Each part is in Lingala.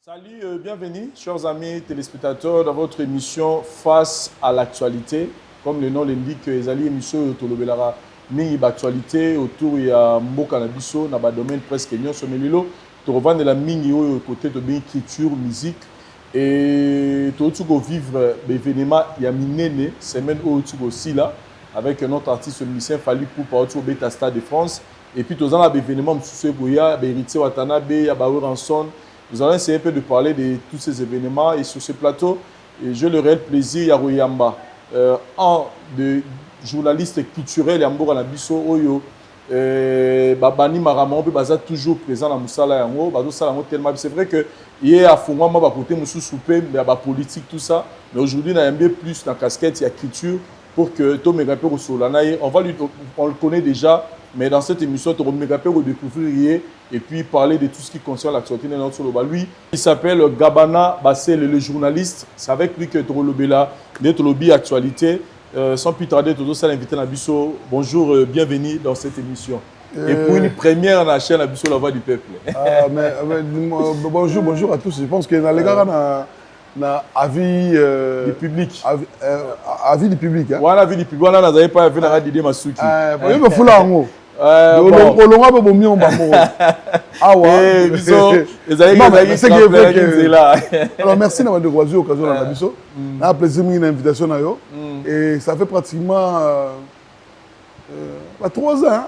Salut, bienvenue, chers amis téléspectateurs, dans votre émission Face à l'actualité. Comme le nom l'indique, les alliés émission Tolobelara mingi d'actualité autour de Mboka Nabiso, dans le domaine presque nyon somelilo. Tu revends de la mingi au côté de écriture, musique et tu vas vivre l'événement Yaminene semaine où tu aussi là avec notre artiste musicien Fali Poupa autour de Beta Stade de France. Et puis tu as l'événement Moussoué Boya, Héritier Watanabe, Yabaou Ranson. Nous allons essayer un peu de parler de tous ces événements et sur ce plateau, j'ai le réel plaisir, Yarouyamba, un de journaliste culturel, Yamboura Nabiso, Oyo, Babani Maramon, Baza toujours présent dans Moussala Yango, Bazo Salango tellement. C'est vrai que hier à Fongwa, moi, côté Moussou Soupé, mais à politique, tout ça. Mais aujourd'hui, on a un peu plus dans la casquette, il y a culture pour que Tomé Gapé Rosolanaï, on le connaît déjà. Mais dans cette émission, tu vas découvrir et puis parler de tout ce qui concerne l'actualité de notre solo. Lui, il s'appelle Gabana Bassel, le journaliste. C'est avec lui que tu as notre actualité. Sans plus tarder, tu as l'invité Nabiso. Bonjour, bienvenue dans cette émission. Et pour une première dans la chaîne Nabiso, la voix du peuple. Bonjour à tous. Je pense que dans les gars, avis du public. Avis du public. Oui, avis du public. Voilà, vous n'avez pas vu la Didi Masuki. Il me faut là en haut. Alors merci d'avoir découvert l'occasion dans la biso. Un plaisir une invitation à yo. Et ça fait pratiquement 3 ans.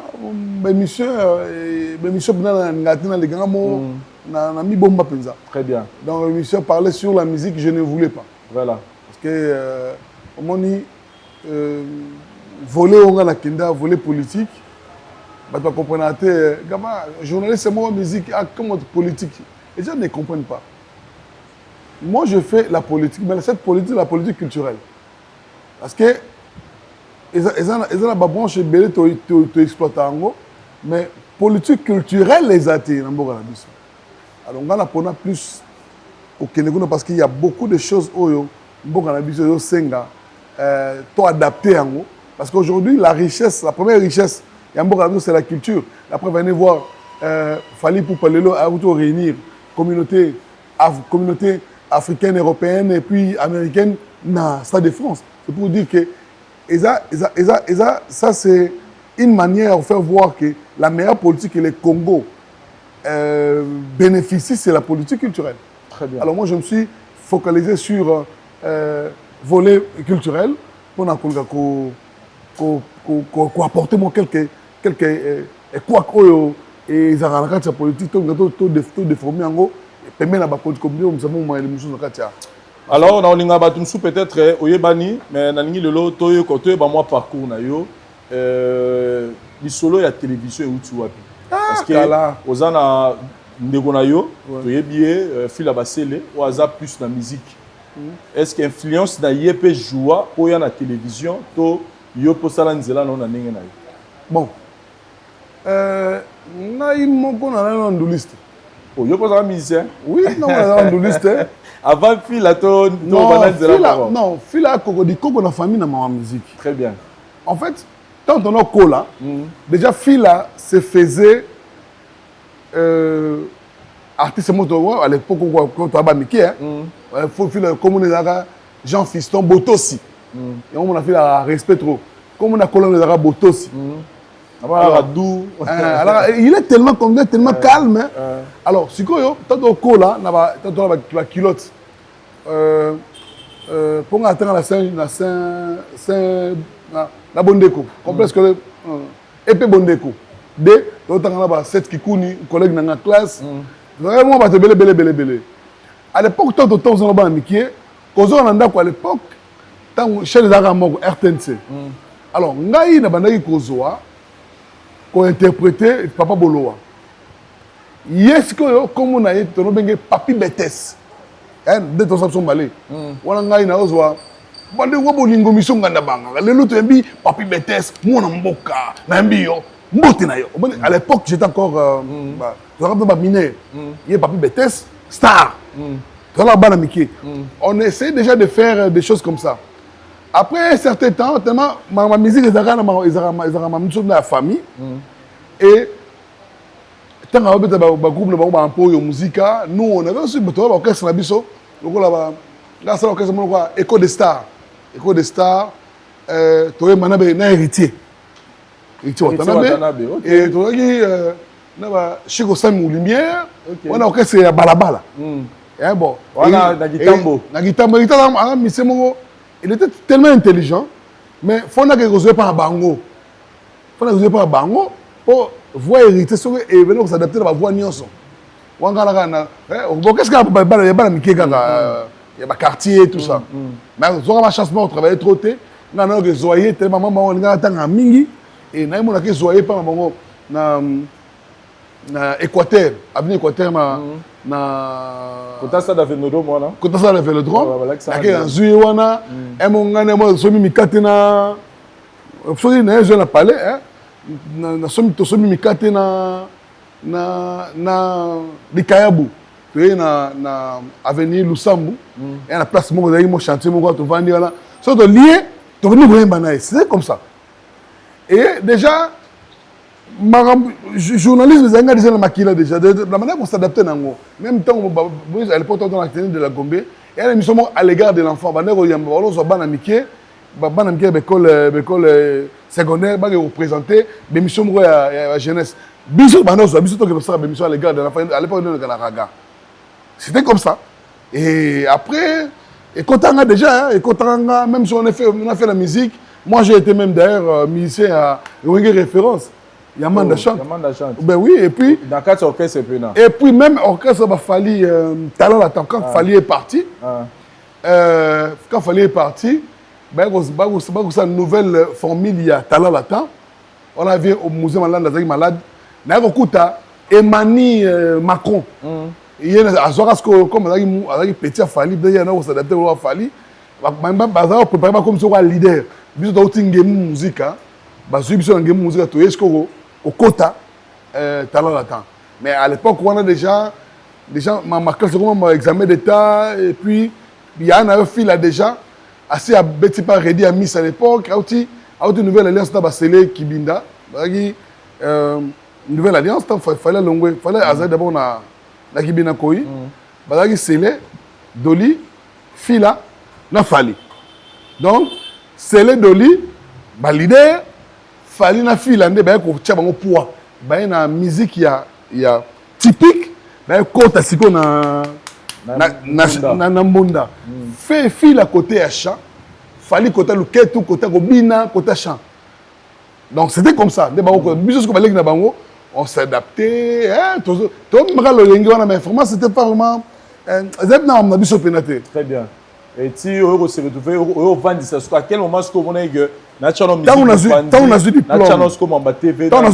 L'émission dans les grands mots. Très bien. Donc l'émission parlait sur la musique que je ne voulais pas. Voilà. Parce que on dit voler on a la kenda, voler politique. Tu comprends, journaliste c'est moi musique, comment politique. Les gens ne comprennent pas. Moi je fais la politique, mais cette politique, la politique culturelle. Parce que ils ont la branche belé tu exploites en gros, mais politique culturelle les attirent dans beaucoup de. Alors on a plus au Kenya parce qu'il y a beaucoup de choses où beaucoup de senga to adapté en gros. Parce qu'aujourd'hui la richesse, la première richesse c'est la culture. Après, venez voir, Fali Poupa Lelo a réunir communauté africaine, européenne et puis américaine dans le Stade de France. C'est pour dire que ça, c'est une manière de faire voir que la meilleure politique que le Congo bénéficie, c'est la politique culturelle. Très bien. Alors moi, je me suis focalisé sur volet culturel pour apporter moi quelques quoi et ils ont la politique tout déformé en gros et même la politique comme nous avons les choses alors on a batumsu peut-être oyebani mais na ningi lelo toyo koto ba moi parcours na yo lisolo ya télévision et utu wapi parce que ozana ndeko na yo toyebié fila basele ou aza plus na musique est-ce que influence na yepé joua oya na télévision to yo posala nzela na ndenge na yo bon naï moko na un liste. Oh, yo posala musicien? Oui, non, un liste. Avant fila to non, fila koko di koko na famille na ma musique. Très bien. En fait, quand on a cola, déjà fila se faisait artiste moto à l'époque quand on a Mickey hein. Faut fila comme on est Jean Fiston Botosi. Et on a fait la respect trop. Comme on a collé les arabes Botosi. Alors, doux. Alors, il est tellement calme. Hein. Alors, si tu as un cola, tu as la culotte. Pour atteindre la Bondeko. Complexe que épée Bondeko. Tu as 7 Kikouni, collègue dans la classe. Vraiment, tu as belé. À l'époque, tu as un temps à l'époque, chez les Arabes, RTNC. Alors, ngai na bandaki kozoa ko interpréter Papa Boloa. Yes ko comme on a été tono benge Papi Betes. De ton sapson balé. Wana ngai na ozoa. Bande wo bolingo mission nganda banga. Lelo to mbi Papi Betes, mona mboka, na mbi yo. Mbote na yo. À l'époque, j'étais encore mineur. Il y a Papi Betes, star. On essaie déjà de faire des choses comme ça. Après un certain temps, tellement ma musique est dans la famille. Et tant qu'on a un groupe de musique, nous on avait aussi un orchestre na biso, là c'est l'orchestre Écho des Stars. Écho des Stars, tu es maintenant un héritier. Watanabe, ok. Et tu as Chico Sam Lumière, on a orchestre ya Balabala. Bon. Voilà, Nagitambo. Nagitambo, il était tellement intelligent, mais il faut que vous pas bango. Il faut que vous pas bango pour voir hériter et venir s'adapter à la voix nyonso. Qu'est-ce qu'il y a il y a quartier tout ça. Mais vous avez ma chance de travailler trop tôt. On a que zoyer tellement maman on a tant mingi et na mo na que zoyer pas bango na Équateur, avenue Équateur na Kota ça Vélodrome moi là. Kota ça le Vélodrome. Na zui wana e mo ngane mo somi mikate na somi na je na palais na somi mikate na Likayabu. Tu es na avenue Lusambu et na place mo mo chantier mo to vandi là. So to lié to venu voir banaï, c'est comme ça. Et déjà journalisme zanga déjà na makila déjà la manière pour s'adapter nango même temps à l'époque on a tenu de la Gombe et elle mission à l'égard de l'enfant banero yamba on so bana miké école secondaire ba représenter des missions ya jeunesse biso banozo biso to que ça mission à l'égard de l'enfant à l'époque on a raga c'était comme ça et après et Kotanga déjà et Kotanga même si on a fait la musique moi j'ai été même d'ailleurs musicien à Wenge référence Yamanda chante. Ben oui, et puis. Dans quatre orchestres, et puis même orchestre, il fallait talent latent. Quand Fali est parti, ben une nouvelle formule, il y a talent latent. On avait au musée malade, malade. On a écouté Emmanuel Macron. Il y a un Zorasko comme un petit Fali, il y a un s'adapter au Fali. On prépare comme un leader. Bis d'autres musique, parce que musique, tu es au quota talent latent. Mais à l'époque, on a déjà ma classe de examen d'état et puis il y a un fil là déjà assez à Betty par Reddy à Miss à l'époque. Il y a une nouvelle alliance dans Basselé Kibinda. Une nouvelle alliance, il fallait Azad d'abord na Kibina Koi. Badagi Sélé, Doli, Fila, na Fali. Donc, Sélé, Doli, leader. Fali na Finlandais ba ko tia bango poids ba na musique ya typique ba ko ta siko na mbunda fait fil à côté à chant Fali côté luketu côté gobina côté chant donc c'était comme ça de bango biso ko balek na bango on s'adaptait tout mara lo lengi wana mais vraiment c'était pas vraiment zebna on a biso pénaté très bien. Et si on se retrouve au vendis à quel moment est-ce qu'on a que quand on a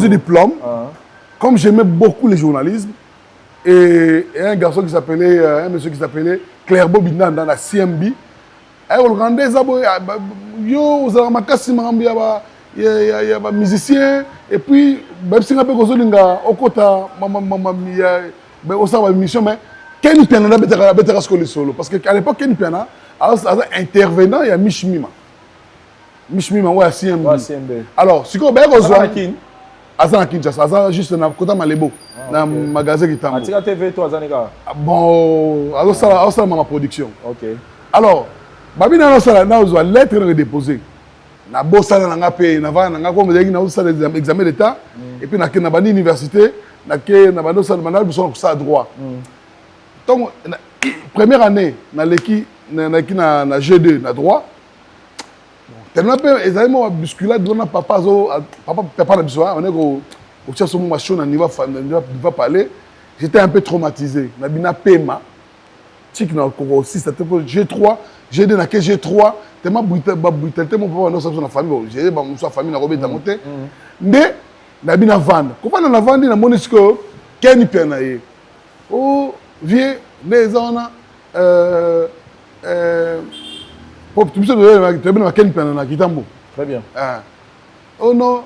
eu diplôme, comme j'aimais beaucoup le journalisme, et un garçon qui s'appelait, un monsieur qui s'appelait Claire Bobinan dans la CMB, et on rendait ça, yo, vous avez ma casse, il y a musicien, et puis, même si on a peu de au côté, on s'en mission, mais Kenny Piana a solo, parce qu'à l'époque, Kenny Piana, intervenant, il y a Mishmima. Mishmima, ouais, CMB. Alors, si on a besoin de Azan Kinshasa, Azan juste dans le côté Malebo, dans le magasin qui t'a dit. Tu TV, toi, Zanika? Bon, alors ça, ma production. Ok. Alors, Babi n'a pas lettre déposée. Na bossa na nga pe na va na comme na usa examen d'état et puis na bani université na bando ça na besoin ça droit. Donc première année na G2 na droit. Tellement peu exactement bousculade dona papa na biso on est au tia so machine na niveau va parler. J'étais un peu traumatisé. Na bina pema. Tic na aussi c'était pour G3, G2 na G3 tellement brutalité mon papa dans sa famille j'ai sa famille na robé ta monter mais na bina vendre comment na vendre na monisco Kenny Piana ye oh vieux les zona pour tout ça tu bien Kenny Piana na Kitambo très bien oh non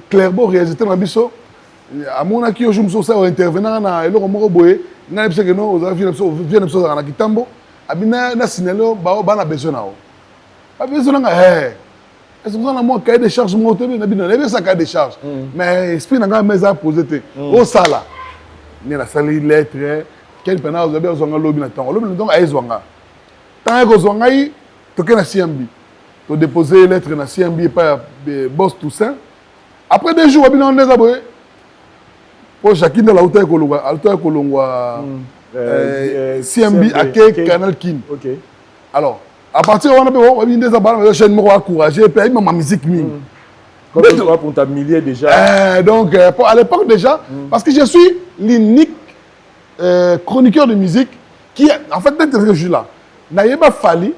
Clairbo réalisateur na biso à mon aki au jour ça intervenant na eloko moko boye na biso que non aux avis vient biso na Kitambo abina na sinelo ba na besoin na o ba besoin nga c'est pour ça que moi cahier de charge mon télé na ça cahier de charge mais esprit n'a pas mais à poser au ça là ni la salle lettre quel pendant vous avez besoin lobby na temps lobby donc ay zonga tant que zonga yi to que na CMB to déposer lettre na CMB par boss Toussaint après 2 jours on est abonné pour chacun de la hauteur kolongwa CMB à Canal Kin. OK. Alors à partir on a des abonnements chaîne moi encourager et puis ma musique Comment tu vas pour ta millier déjà donc à l'époque déjà parce que je suis l'unique chroniqueur de musique qui en fait dès que je suis là n'ayeba fali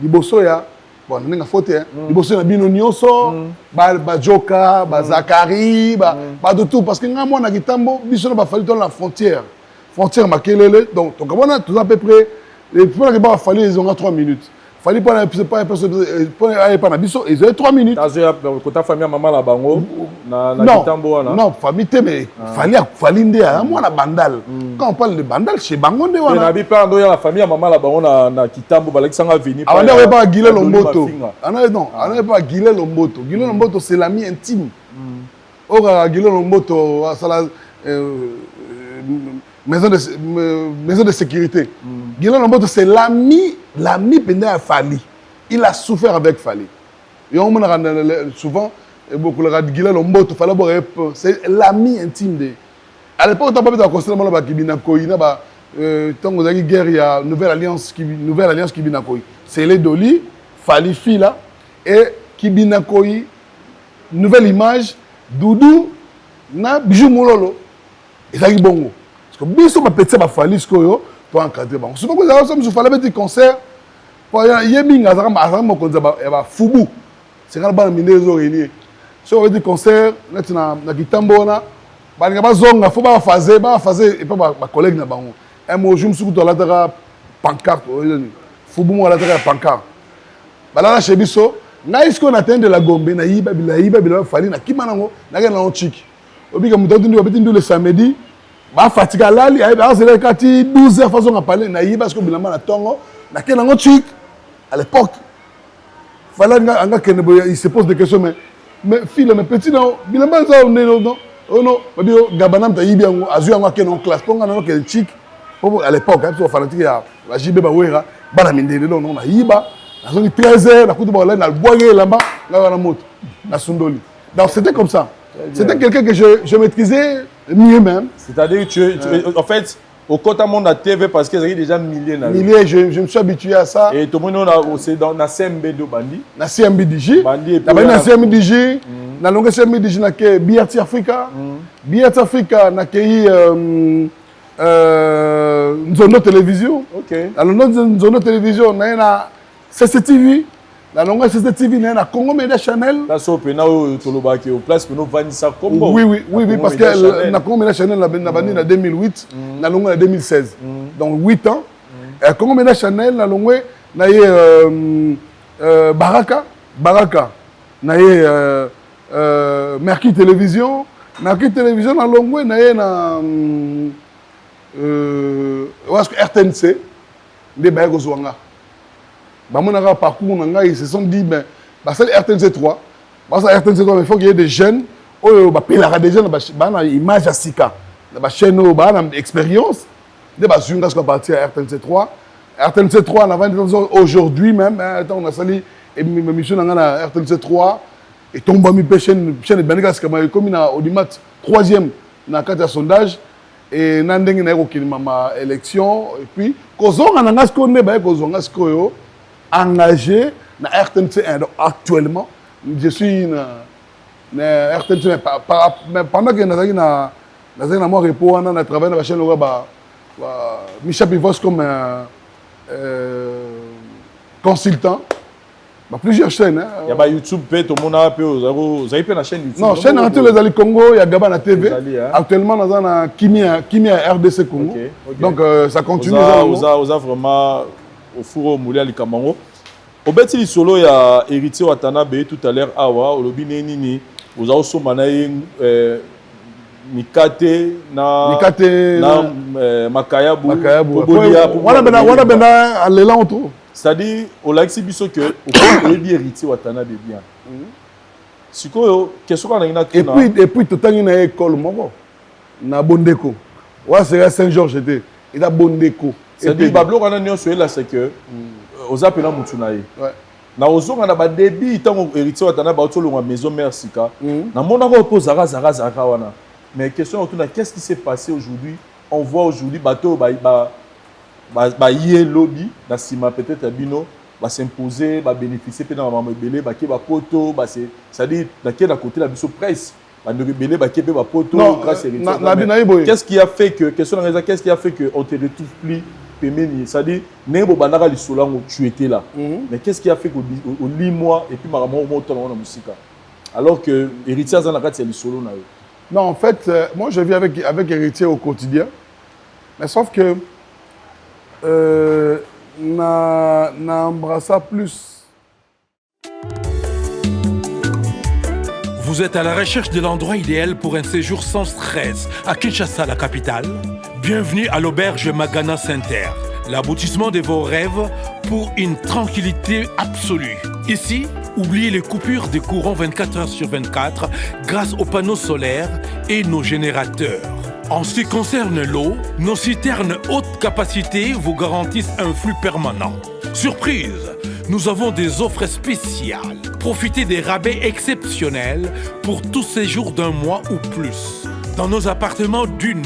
liboso ya bon on a faute liboso na bino nyonso ba Joka ba Zakari ba de tout parce que moi na gitambo biso na fali dans la frontière makelele donc on a tout à peu près les premiers qui ba fali ils ont 3 minutes fallait pas na biso ils ont 3 minutes quand ta famille maman la bango na gitambo wana non famille mais fallait ndé moi na bandal quand on parle de bandal chez bango ndé wana na bi pa ndo ya la famille maman la bango na gitambo balakisanga venir on n'avait pas Guilé Lomboto on n'avait pas Guilé Lomboto c'est l'ami intime ora Guilé Lomboto sala maison de sécurité Guilé Lomboto c'est l'ami pendant à Fali. Il a souffert avec Fali. Et on me souvent, beaucoup le Guilé Lomboto, c'est l'ami intime de. À l'époque, on n'a pas pu considérer que Kibina Koyi, tant que vous avez guerre, il y a Nouvelle Alliance Kibina Koyi. C'est les Doli, Fali Fila et Kibina Koyi, Nouvelle Image, Doudou, na Bijou Moulolo. Et ça y est bon. Parce que Bissou m'a pété ma Fali, ce que pour encadrer. Bon, c'est pourquoi je fallait mettre des concerts. Il y a des fubu. C'est quand on a mis réunis. Si on a des concerts, on a des tambona. Il y a des zones, il faut pas faire et pas ma collègue. Je me suis dit que la pancarte. Fubu, moi, la pancarte. Là, chez Bisso, est-ce qu'on atteint de la Gombe, naïba, fali, na kimanango, na gana chic. Obi comme nous le samedi. Ba fatiga lali ay ba zele kati 12h façon à parler na yiba parce que bilamba na tongo na kenango chic à l'époque fallait nga kenebo il se pose des questions mais fille mais petit non bilamba ça non oh non babio gabanam ta yibi yango azu yango kenon classe ponga na ken chic à l'époque hein so fanatique ya la jibe ba wera bana mindele non na yiba na zoni 13h na kutu ba la na boye lamba nga na moto na sundoli donc c'était comme ça. C'était quelqu'un que je maîtrisais mieux même. C'est-à-dire que en fait, au côté de la TV, parce qu'ils avaient déjà milliers. Je me suis habitué à ça. Et tout le monde c'est dans la CMB de Bandi. La CMB DJ. La CMB DJ. La longue CMB DJ na ke Biati Africa. Biati Africa na ke Nzono Télévision. OK. La Nzono Télévision na CCTV. La longue CCTV na Congo Media Channel. Là so pena au Tolobaki au place pour nous vendre ça comme Oui parce que na Congo Media Channel na bandi na 2008, na longue na 2016. Donc 8 ans. Et Congo Media Channel na longue na Baraka na Merki Télévision na longue na RTNC de Bago Zwanga. Bamonara parcours ils se sont dit ben c'est RTNC 3 RTNC 3 il faut qu'il y ait des jeunes des jeunes image à Sika la chaîne expérience de ce qu'on partir à RTNC 3 RTNC 3 on a aujourd'hui même on a sali émission à RTNC 3 et tombe mi chaîne Benegas comme na Audimat 3e na carte sondage et nandeng na ko ma élection et puis kozonga na ngasko ne ba kozonga skoyo engagé dans RTNC 1. Donc actuellement, je suis dans RTNC 1. Mais pendant que nous avons mon repos, on a travaillé dans la chaîne Michel Pivos comme consultant. Plusieurs chaînes. Il y a YouTube, tout le monde a vous avez la chaîne YouTube. Non, chaîne les Congo, il y a Gabana TV. Actuellement, nous avons Kimia RDC Congo. Donc ça continue. Vous avez vraiment au four au moulin Kamango. Au bêti solo il y a héritier Watanabe tout à l'heure awa au lobby nini vous avez aussi manaï Mikate na Makayabu wana bena alela auto c'est-à-dire au laxi biso que au bien héritier watana de bien. Siko question qu'on a une et puis tout temps na école moko na Bondeko. Ouais, c'est Saint-Georges était. Il a Bondeko. C'est-à-dire bablo kana nyo so là c'est que aux appelants mutunaye. Ouais. Na ozonga na ba débit tant héritier watana ba otolo ma maison mère sika. Na mona ko pose zara wana. Mais question autour qu'est-ce qui s'est passé aujourd'hui? On voit aujourd'hui bateau yé lobby na sima peut-être bino va s'imposer va bénéficier pe na maman belé ba ke ba poto ba c'est-à-dire na ke na côté la biso presse ba ne belé ba ke ba poto grâce héritier. Qu'est-ce qui a fait que question na qu'est-ce qui a fait que on te retrouve plus pemeni c'est-à-dire nebo bandaka li solango tu étais là. Mais qu'est-ce qui a fait au limois et puis maman au temps na musika alors que héritier za na kati ya li solo na yo. Non, en fait, moi je vis avec héritier au quotidien. Mais sauf que n'embrasse plus. Vous êtes à la recherche de l'endroit idéal pour un séjour sans stress à Kinshasa, la capitale? Bienvenue à l'auberge Magana Center, l'aboutissement de vos rêves pour une tranquillité absolue. Ici, oubliez les coupures de courant 24 heures sur 24 grâce aux panneaux solaires et nos générateurs. En ce qui concerne l'eau, nos citernes haute capacité vous garantissent un flux permanent. Surprise, nous avons des offres spéciales. Profitez des rabais exceptionnels pour tout séjour d'un mois ou plus. Dans nos appartements d'une,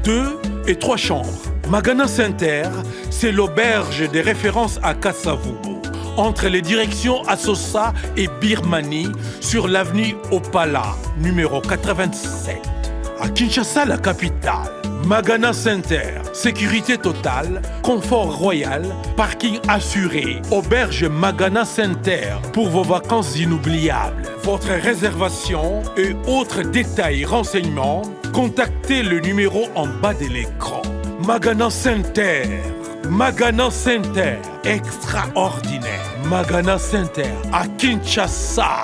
2 et 3 chambres. Magana Center, c'est l'auberge des références à Kasavubu, entre les directions Assosa et Birmanie, sur l'avenue Opala, numéro 87. À Kinshasa, la capitale, Magana Center, sécurité totale, confort royal, parking assuré, auberge Magana Center pour vos vacances inoubliables. Votre réservation et autres détails, renseignements, contactez le numéro en bas de l'écran. Magana Center, Magana Center, extraordinaire. Magana Center à Kinshasa.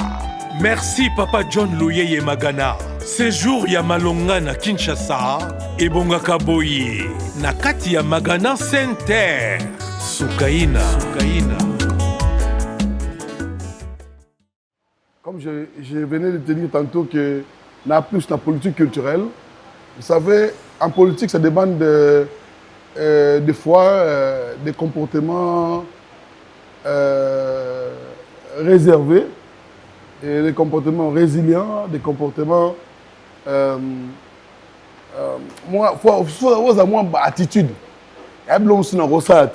Merci Papa John Louyeye Magana. Séjour ya malonga na Kinshasa et bongaka boye na kati ya Magana Center. Sukaina. Comme je venais de te dire tantôt que n'a plus la politique culturelle, vous savez, en politique, ça demande des fois des comportements réservés, et des comportements résilients, des comportements... moi, faut avoir attitude. Il y a des gens qui sont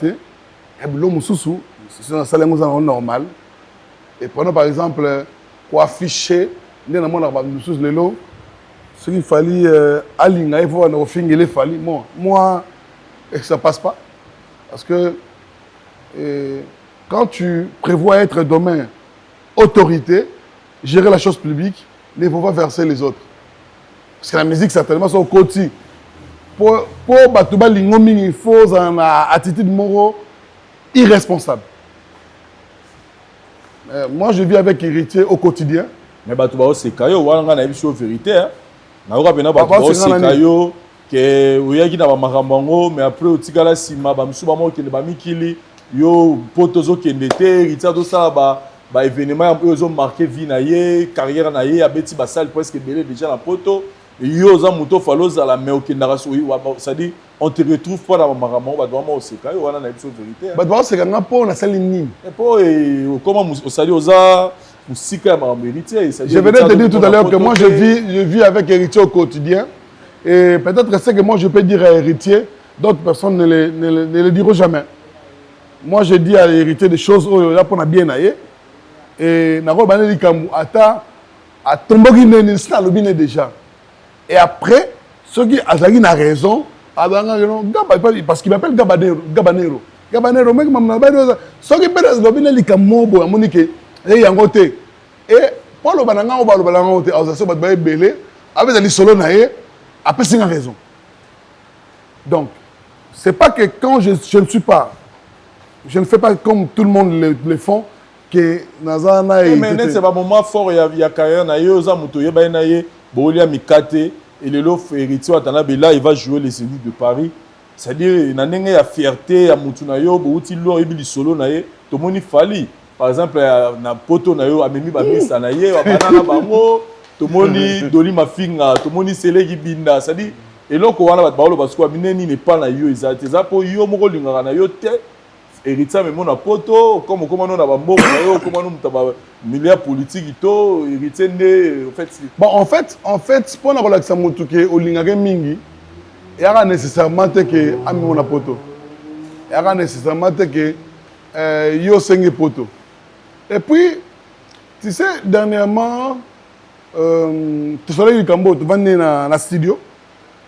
il y a des gens qui sont normal. Et prenons par exemple, pour afficher, ce qu'il fallait aligner, il faut finir les fallait. Moi, ça ne passe pas. Parce que quand tu prévois être demain autorité, gérer la chose publique, il ne faut pas verser les autres. Parce que la musique, certainement, c'est au côté. Pour Batouba Lingoming, il faut une attitude morale irresponsable. Moi, je vis avec héritier au quotidien. Mais Batouba, c'est Kayo, on a une vérité. Batouba, c'est Kayo, que Oyagi n'a pas Marambango, mais après, au Tigala Sima, Bamsoubamo, qui n'est pas Mikili, yo, Potozo, qui est héritier de ça, bah événement ils ont marqué vie naie carrière naie a beti basal presque belé déjà la poto et yo za muto falo za la mais au kindaraso ça dit on te retrouve pas dans maramo ba doit moi aussi quand on a une vérité ba doit c'est quand pour na salle ni et pour comment ça dit oza musika ma vérité je venais de dire tout à l'heure que moi je vis avec héritier au quotidien et peut-être c'est que moi je peux dire à héritier d'autres personnes ne le diront jamais. Moi je dis à l'héritier des choses là pour na bien naie. Et Naro Baneli Kamou Ata a tombé déjà. Et après, ceux qui ont raison, parce qu'il m'appelle Gabanero. Gabanero, mec, ceux qui ont Lobineli Kamou, Monique, et Yangote. Et Paul Bananga, on va le balancer, on va le belé, avec les solos naïe, après c'est une raison. Donc, c'est pas que quand je ne suis pas, je ne fais pas comme tout le monde le font. Que Nazana et mais c'est pas moment fort il y a carrière na yo za muto yeba na ye bolia mikate et le lof héritier atana là il va jouer les élites de Paris c'est-à-dire na ndenge ya fierté ya mutu na yo bouti lo ebi lisolo na ye to moni fali par exemple na poto na yo amemi ba misa na ye banana bango to moni doli mafinga to moni seleki binda c'est-à-dire eloko wana bat baolo parce que mineni ne pas na yo ezate za po yo moko lingaka na yo te héritier mais mon poto comme on a bambo comment on taba milliard politique to héritier né en fait pour na relaxa mutu ke olingaka mingi yaka nécessairement que ami mon poto yaka nécessairement que yo sengi poto et puis tu sais dernièrement tu sois du Cambo tu vas na studio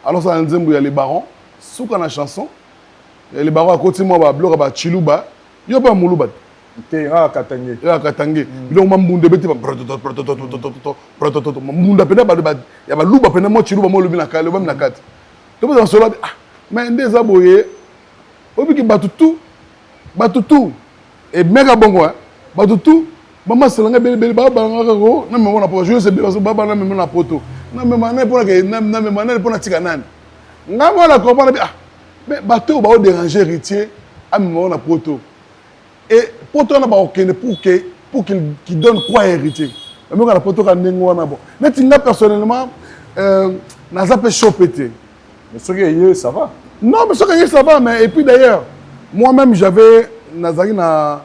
alors ça nzembo ya les barons souka na chanson les barons à côté moi ba bloc ba chiluba yo ba muluba te ra katange donc mambunde beti ba prototo mambunda pena ba ya ba luba pena mo chiluba mo lubi na kale ba na kati to ba solo ah mais ndeza boye obiki batutu et mega bongo batutu mama selanga bele ba ngaka ko na me mona po jouer c'est baba na me mona poto na me mana pour que na me mana pour na tika nani nga mona comprendre ah mais bateau va déranger héritier à moment na poto et poto na ba okene pour qu'il donne quoi héritier mais quand la poto ka nengo na bon mais tinga personnellement na za pe chopete mais ce que ça va non mais ce que ça va mais et puis d'ailleurs moi-même j'avais nazaki na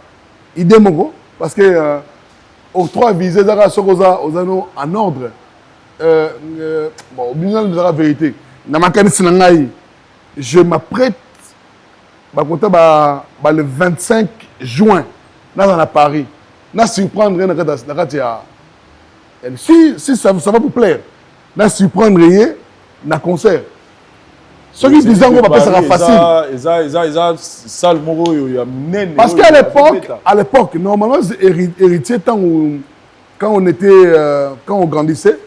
idée moko parce que octroi visé dara sokoza ozano en ordre bon bien la vérité na makanisi na ngai je m'apprête le 25 juin dans Paris. Na surprendre si ça va vous plaire. Na surprendre na concert. Ce qui disent qu'on va ça facile. Parce qu'à l'époque, normalement héritier quand on grandissait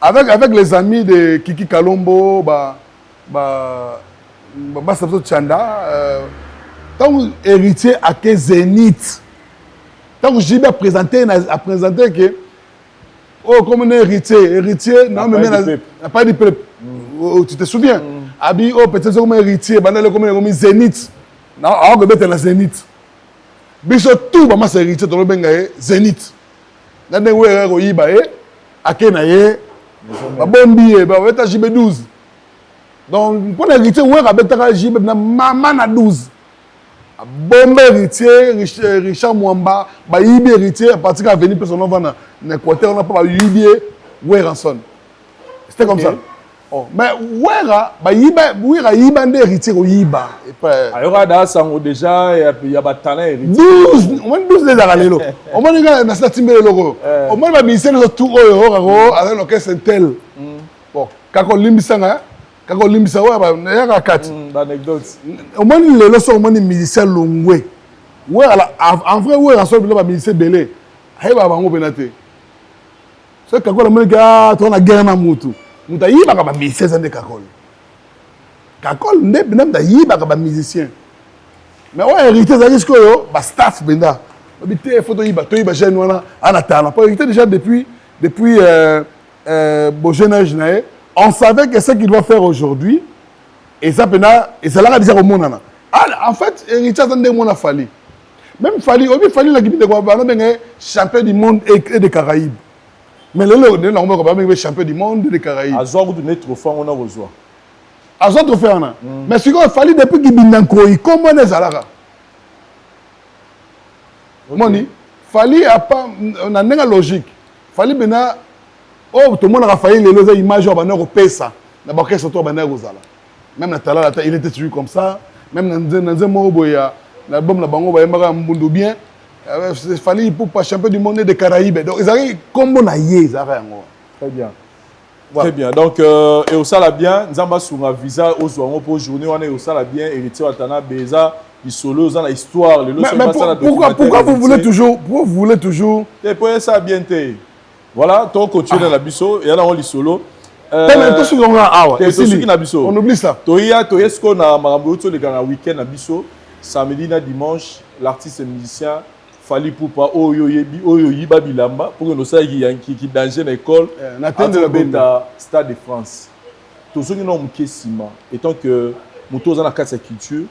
avec les amis de Kiki Kalombo tant héritier à que Zénith, tant que j'ai présenté que oh comme un héritier non mais n'a pas dit peuple, tu te souviens abi oh peut-être comme héritier banal comme Zénith non on va mettre la Zénith biso tout ba mas héritier to benga Zénith na ndenge wera ko yiba akena ye ba bombi ba weta jibe 12. Donc, pour l'héritier, on a maman 12. Bon héritier, Richard Mwamba, Baïbi héritier, à partir de venir personne en Équateur, on n'a pas Baïbi Ranson. C'était comme ça. Oh, mais Wera Yiba héritier au Yiba. Alors, déjà, il y a des talents héritiers. 12, on a 12 les aralelo. On a dit que c'est un logo. On a dit que c'est un tout avec l'orchestre tel. Bon, quand Limbisanga. Quand on limite ça, il y a 4 anecdotes. Au moins, les leçons, au moins, les musiciens longs. En vrai, oui, en soi, les musiciens belés. Il y a un peu c'est quand on a gars, on a guerre dans Moutou. Mouta y va comme musicien de Kakol. Kakol, n'est pas y va comme musicien. Mais ouais, hérité, ça risque que bah staff benda. Habité, photo y va, toi y va jeune voilà, en attendant. Pas hérité déjà depuis bon jeune âge naé. On savait que ce qu'il doit faire aujourd'hui, et ça l'a déjà au monde. En fait, héritier de monde a fallu. Même fallu, il fallait la Guinée de Guadeloupe, champion du monde et des Caraïbes. Mais le on est champion du monde et des Caraïbes. À Zouarou de notre trophée, on a besoin. À Zouarou trophée, on a. Mais ce qu'il a fallu depuis qu'il y a un Koyi, comment on est Zalara? Moni, fallu on a une logique. Fallu maintenant. Oh, tout le monde a failli les images au Pesa. D'abord, qu'est-ce que tu as fait? Même Natala, il était toujours comme ça. Même dans un mot, l'album la bango, il y a un bien. Il fallait pour pas champion du monde des Caraïbes. Donc, ils arrivent comme on a yé. Très bien. Voilà. Très bien. Donc, et au sala bien, nous avons sur un visa aux soirées pour journée, on est au sala bien, héritier Watana, Beza, il solo, dans l'histoire. Mais pourquoi vous voulez toujours. Et pour ça, bien, voilà, ton continue dans la biso, et là on lit solo. On oublie ça. Toya ce qu'on a marabouto le week-end à biso, samedi na dimanche, l'artiste et musicien Fali Poupa oyo yiba bilamba pour que nous sachions qui danger l'école. N'atteindre le Stade de France. Tout ce qui nous kesima étant que moto oza na kati ya culture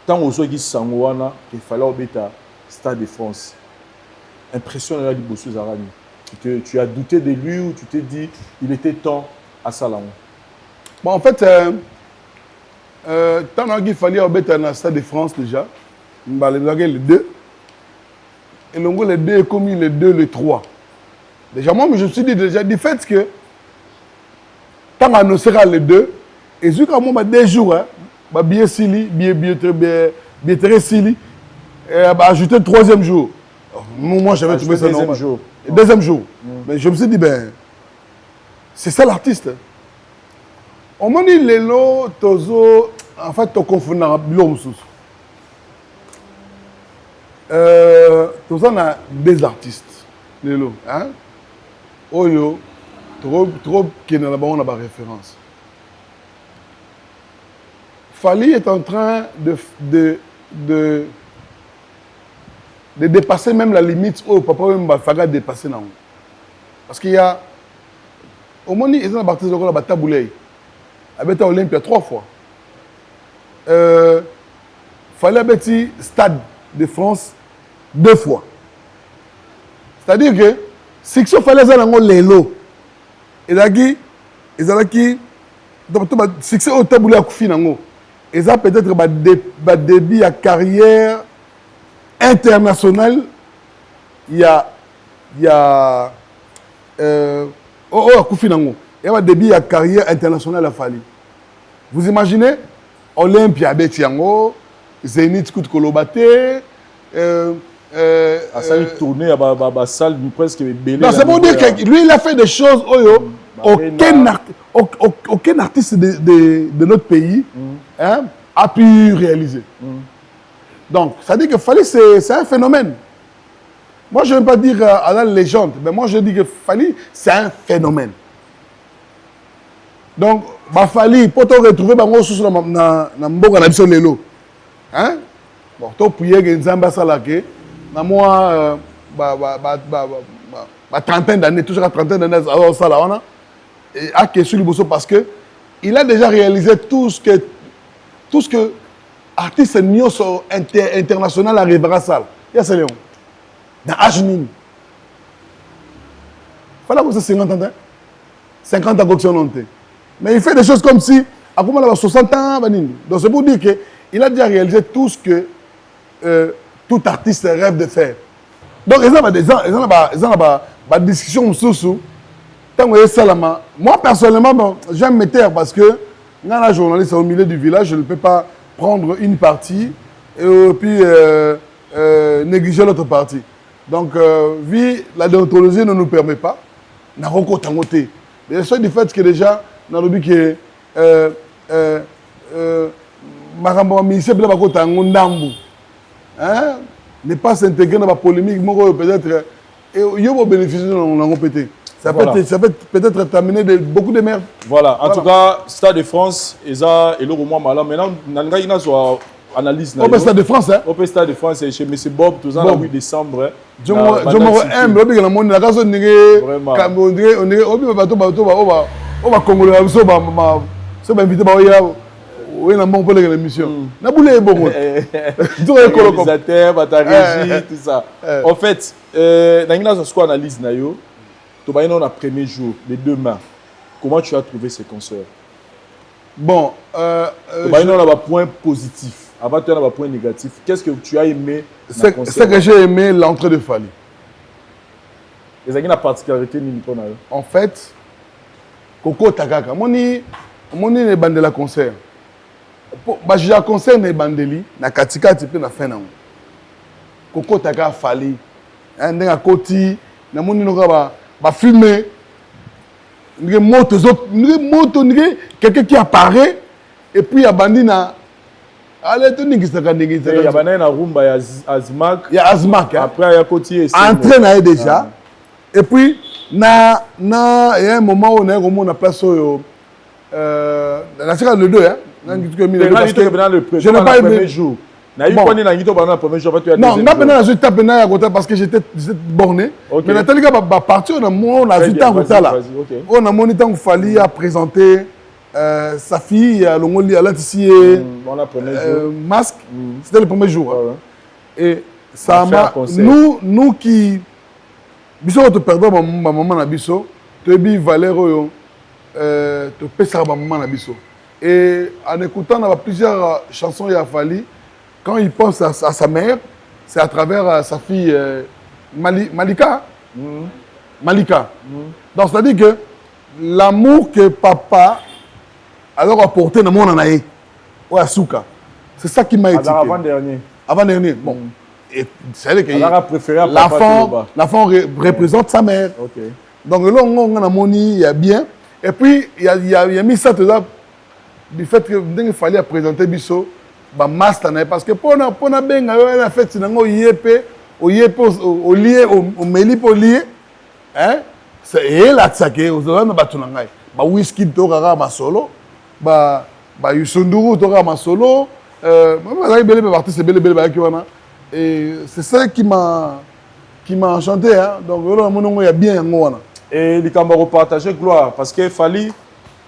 ntango ozwaki sango wana efala obeta Stade de France. Impression de la liboso Zarani. Tu as douté de lui ou tu t'es dit il était temps à Salon? Bon, en fait, tant qu'il fallait obéir dans le Stade de France déjà, il y avait les deux. Et donc les deux est commis les deux, les trois. Déjà, moi, je me suis dit déjà du fait que tant qu'on annoncera les deux, et jusqu'à moi, 2 jours, billet Sili, billet très Sili, et ajouter le 3e jour. Moi, j'avais trouvé ça normal. Deuxième jour. Mais je me suis dit, ben, c'est ça l'artiste. On m'a dit, Lelo, Tozo, en fait, tu confonds avec Bilom Sous. Tozo, on a des artistes. Lelo. Hein? Oyo, trop qui n'a pas de référence. Fali est en train de dépasser même la limite où papa même va dépasser. Parce qu'il y a au moins ils ont un artiste de la Bataboulay. Avec Olympia 3 fois. Fallait avec Stade de France 2 fois. C'est-à-dire que si il fallait ça dans l'élo, et là qui succès au taboulé à Koufi nango, et ça peut-être un début à carrière internationale. Il y a Koufi nango. Il y a un début à carrière internationale à Fali. Vous imaginez Olympia Betiango, Zénith Kout Kolobate, ça a tourné à la salle presque belé. Non, c'est pour dire que lui, il a fait des choses aucun artiste de notre pays a pu réaliser. Donc, ça dit que Fali, c'est un phénomène. Moi, je ne veux pas dire à la légende, mais moi, je dis que Fali, c'est un phénomène. Donc, Fali, pour te retrouver dans Mboga Nabison Lelo, hein? Bon, tu prier que Nzamba Salake, moi, trentaine d'années, toujours à trentaine d'années, alors ça là, on a, et à question du Bosso parce que il a déjà réalisé tout ce que artiste international arrivera à ça. Il y a ça, Léon. Dans Ajnin. Il fallait que ça 50 ans. 50 ans qu'on mais il fait des choses comme si, à comment il a 60 ans, donc c'est pour dire qu'il a déjà réalisé tout ce que tout artiste rêve de faire. Donc, ils ont des discussions sous. Moi, personnellement, j'aime me taire parce que quand la journaliste est au milieu du village, je ne peux pas prendre une partie et puis négliger l'autre partie. Donc, vu la déontologie ne nous permet pas, on a recours à côté. Mais le seul du fait que déjà, on a dit que ne pas s'intégrer dans la polémique, peut-être, et il y a bénéficier de l'on pété. Ça peut peut-être terminer beaucoup de merde. Voilà, en tout cas, Stade de France, et le roman malin. Maintenant, il y a une analyse. Au Stade de France, hein? Au Stade de France, chez M. Bob, tout ça, le 8 décembre. Je me aime, la race, on oui, on a bon pour l'émission. On a boulé bon. Tout ça. En fait, dans ce qu'on analyse, tu as un premier jour, les 2 mains. Comment tu as trouvé ces concerts? Bon, tu as un point positif. Avant, tu as un point négatif. Qu'est-ce que tu as aimé? C'est que j'ai aimé l'entrée de Fali. Et ça a une particularité. En fait, Coco Takaka, mon est bandé la concert. J'ai un concert de bandeli, na katika type na fin na. Coco Takaka Fali. Ndé à côté, na mon ba filmer. N'gé moto quelqu'un qui apparaît et puis il y a bandi na allez tout n'gé ça n'gé ça. Il y a bandi na rumba ya Azmak. Il y a Azmak. Après il y a côté entré na déjà. Et puis il y a un moment où on a place au le 2 hein. Je n'ai pas aimé le jour. Non, parce que j'étais borné. Mais Nathalie va partir, on a monité en retard là. On a monité en Fali à présenter sa fille, Longoli, elle a ici masque. C'était le premier jour. Hein. Et ça m'a. Nous qui. Biso, te perdons ma maman na biso, te bi Valero, te pèsera ma maman na biso. Et en écoutant plusieurs chansons, il a fallu, quand il pense à sa mère, c'est à travers sa fille Malika. Malika. Donc, c'est-à-dire que l'amour que papa alors apporté dans mon anaï, ou à Souka, c'est ça qui m'a éduqué. Avant-dernier. Avant-dernier, bon. Et c'est-à-dire que l'enfant représente sa mère. Okay. Donc, là, on a moni, il y a bien. Et puis, il y a mis ça tout ça, du fait qu'il fallait présenter Bisso, master, parce que pour na benga na fait sinango yepe au lié au meli pour lié hein c'est là tsake aux na batunangai ba whisky to kaka masolo ba yusunduru to kaka masolo ba bele artiste bele ba kiwana et c'est ça qui m'a enchanté hein donc là monongo ya bien yango wana et likambo repartager gloire parce que fali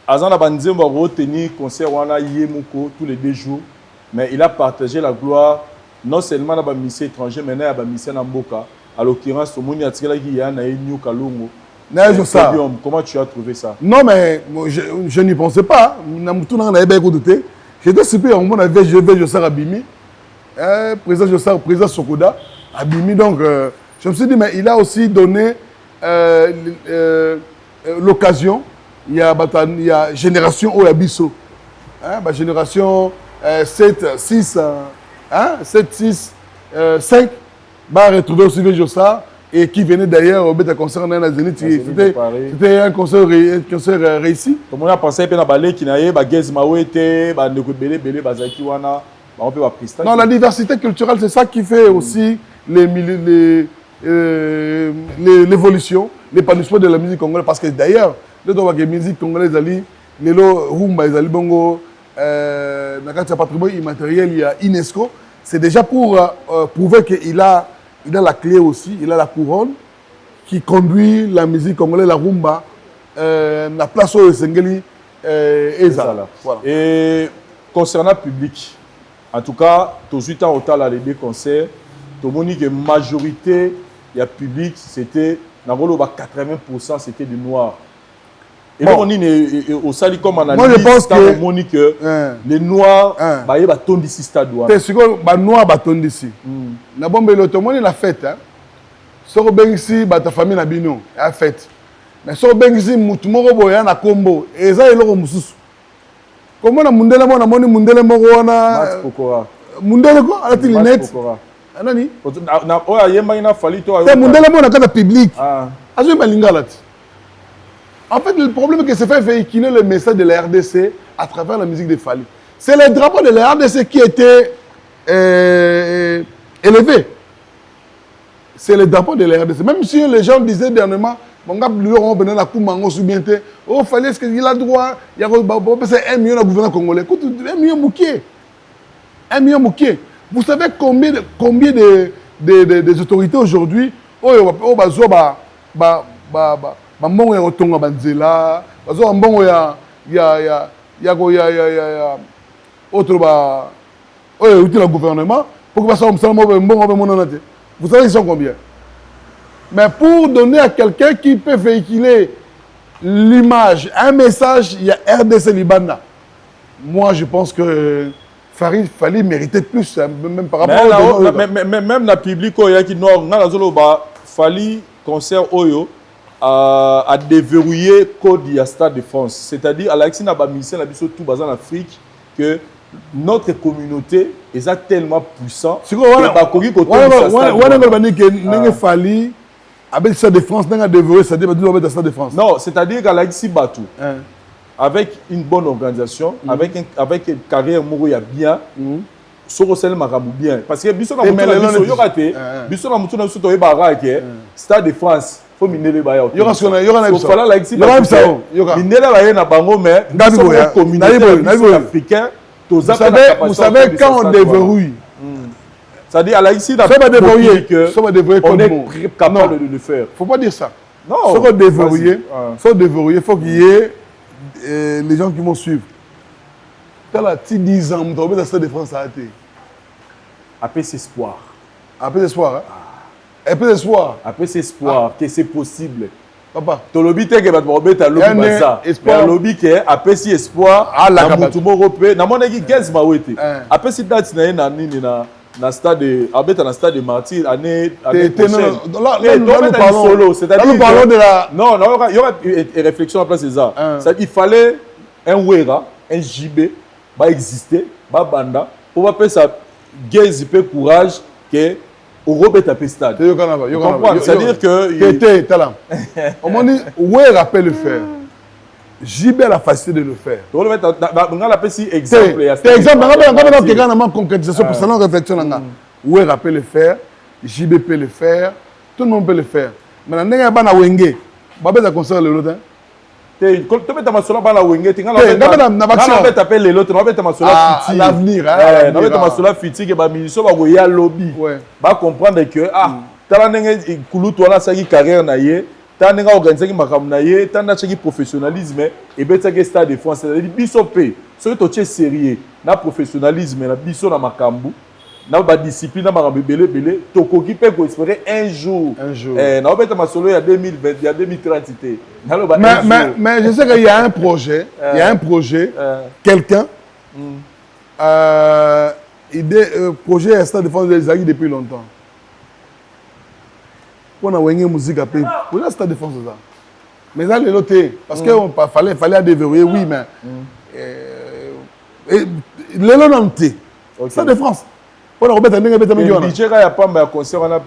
azana banzembo retenir concert wana yemuko tous les 2 jours. Mais il a partagé la gloire non seulement dans les missions étrangers, mais dans les missions en Mboka. À l'occurrence, au monde qui y a New Kalungo. Comment tu as trouvé ça? Non, mais je n'y pensais pas. J'étais super. On avait Jossar Abimi, président Jossar, président Sokoda, Abimi. Donc, je me suis dit, mais il a aussi donné l'occasion. Il y a Génération Oyabiso. Génération 7, 6, 5, va retrouver aussi Jossar et qui venait d'ailleurs au concert en Zénith. C'était un concert réussi. Comme on a pensé que balé qui n'avait pas Gez Mawete, Belé, Bazaki Wana, on peut pas prester. Non, la diversité culturelle, c'est ça qui fait aussi l'évolution, l'épanouissement de la musique congolaise. Parce que d'ailleurs, la musique congolaise, les rumba, les bongo. Dans le patrimoine immatériel, il y a UNESCO. C'est déjà pour prouver qu'il a la clé aussi, il a la couronne qui conduit la musique congolaise, la rumba, la place au Sengeli et ça. Voilà. Et concernant le public, en tout cas, tous les 8 ans au total les 2 concerts, tout le monde dit que la majorité du public, c'était, 80% c'était du noir. Et bon. On dit au sali comme analyse, moi je pense que les noirs ils battent ici stade. C'est sûr que les noirs battent ici. Na bombe l'automne la fête hein. Soko bengisi bata famille na bino la fête. Mais soko bengisi mutu moko boya na kombo eza eloko mususu. Comment na mundele mo na moni mundele moko wana mundele ko ala tilinette. Anani? Na oya yemba ina fali to ayo. Mundele mo na kana public. Azo malingala ti. En fait, le problème est que c'est fait véhiculer le message de la RDC à travers la musique de Fali. C'est le drapeau de la RDC qui était élevé. C'est le drapeau de la RDC. Même si les gens disaient dernièrement, mon gars, on venait la Koumango soubienté, oh, Fali, est-ce qu'il a le droit? Il y a un million de gouvernement congolais. Écoute, 1 million moukier. 1 million moukier. Vous savez combien des autorités aujourd'hui, bambongo ya kotonga banzela bazo mbongo ya autre ba outil le gouvernement pour que ça mbongo monana te. Vous savez ils sont combien? Mais pour donner à quelqu'un qui peut véhiculer l'image, un message, il y a RDC Libanda. Moi je pense que Fali méritait plus même par rapport même la public il y a qui nord na zolo ba Fali concert oyo à déverrouiller le code du Stade de France. C'est-à-dire, à l'Axine, tout en Afrique, que notre communauté est tellement puissante que Fali avec le Stade de France, non, c'est-à-dire qu'à l'Axine, avec une bonne organisation, avec une carrière mourir bien, bien. Parce que Stade de France, faut miner les bailleurs. Il y aura ce qu'on a. Il y aura un ça. Il y aura miner les bailleurs na bango mais nous communauté africain. Vous savez quand on déverrouille. C'est-à-dire à la ici on est capable de le faire. Faut pas dire ça. Non. Si on déverrouiller, il faut qu'il y ait les gens qui vont suivre. Quand là, tu 10 ans, tu as Stade de France à été. Après, c'est espoir. Après espoir, hein? Après espoir. Après, c'est espoir, que c'est possible. Papa. Tu as lobby que tu as lobby ça. Espoir. Lobby que après, c'est espoir. Ah, la capable. Tu m'as na mon équipe 15 mawete. Après, c'est date na stade de na stade de Martyr année prochaine. Là, nous parlons de la... Non, il y aura une réflexion à place de ça. Il fallait un Wera, un JB, va exister, va banda, pour faire ça, gaze peu courage que au Robert à stade. C'est-à-dire que talent. On m'a dit Wera peut le faire. JB a la facilité de le faire. On a appelé si exemple. Exemple, on a concrétisation pour ça, on réflexion. Wera peut le faire, JB peut le faire, tout le monde peut le faire. Maintenant, on a un Wenge, on va concert le lot. L'avenir, va comprendre que carrière tant organisé qui professionnalisme et bien stade de France c'est-à-dire bisopé ce que tu es sérieux na professionnalisme na biso na makambu na ba discipline na makambu belé tokoki pe ko espérer un jour na obeta masolo ya 2020 ya 2030 mais je sais qu'il y a un projet quelqu'un projet stade de France des Zaghi depuis longtemps. On a une musique à payer. On a stade de France ça. Mais là, les lotés, parce qu'il fallait déverrouiller, oui, mais les lotés, stade de France. On a remettre un million. Le budget, il n'y a pas de concert, on a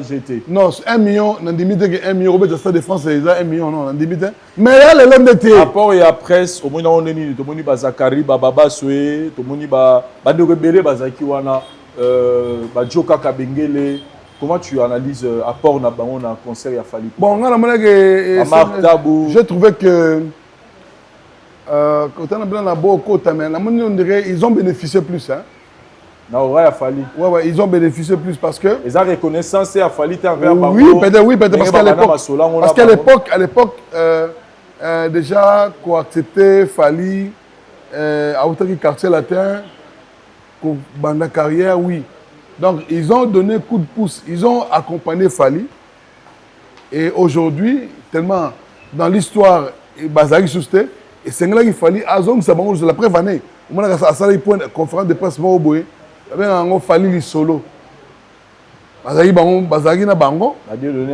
GT. Non, 1 million, on a limité 1 million, Robert stade de France, c'est 1 million, non, on a limité. Mais là, les lotés. Rapport et à presse, au moins on est ni, tout le monde est Zakari, Baba Soué, tout le monde est de rebelle, Bazaki Wana, Joka Kabengele. Comment tu analyses apport na bango na concert ya Fally? Bon, j'ai trouvé que quand on a bien la beaucoup on dirait ils ont bénéficié plus hein. Na aura ya Fally. Ouais, ils ont bénéficié plus parce que ils ont reconnaissance à Fally envers bango. Oui, peut-être parce qu'à l'époque déjà quoi accepter Fally à autant que quartier latin pour banda carrière oui. Donc, ils ont donné coup de pouce, ils ont accompagné Fally. Et aujourd'hui, tellement dans l'histoire, Bazari Sousté, et c'est là qu'il fallait, c'est la preuve année. On a une conférence de presse, il y a Fally solo. Bazari na bango.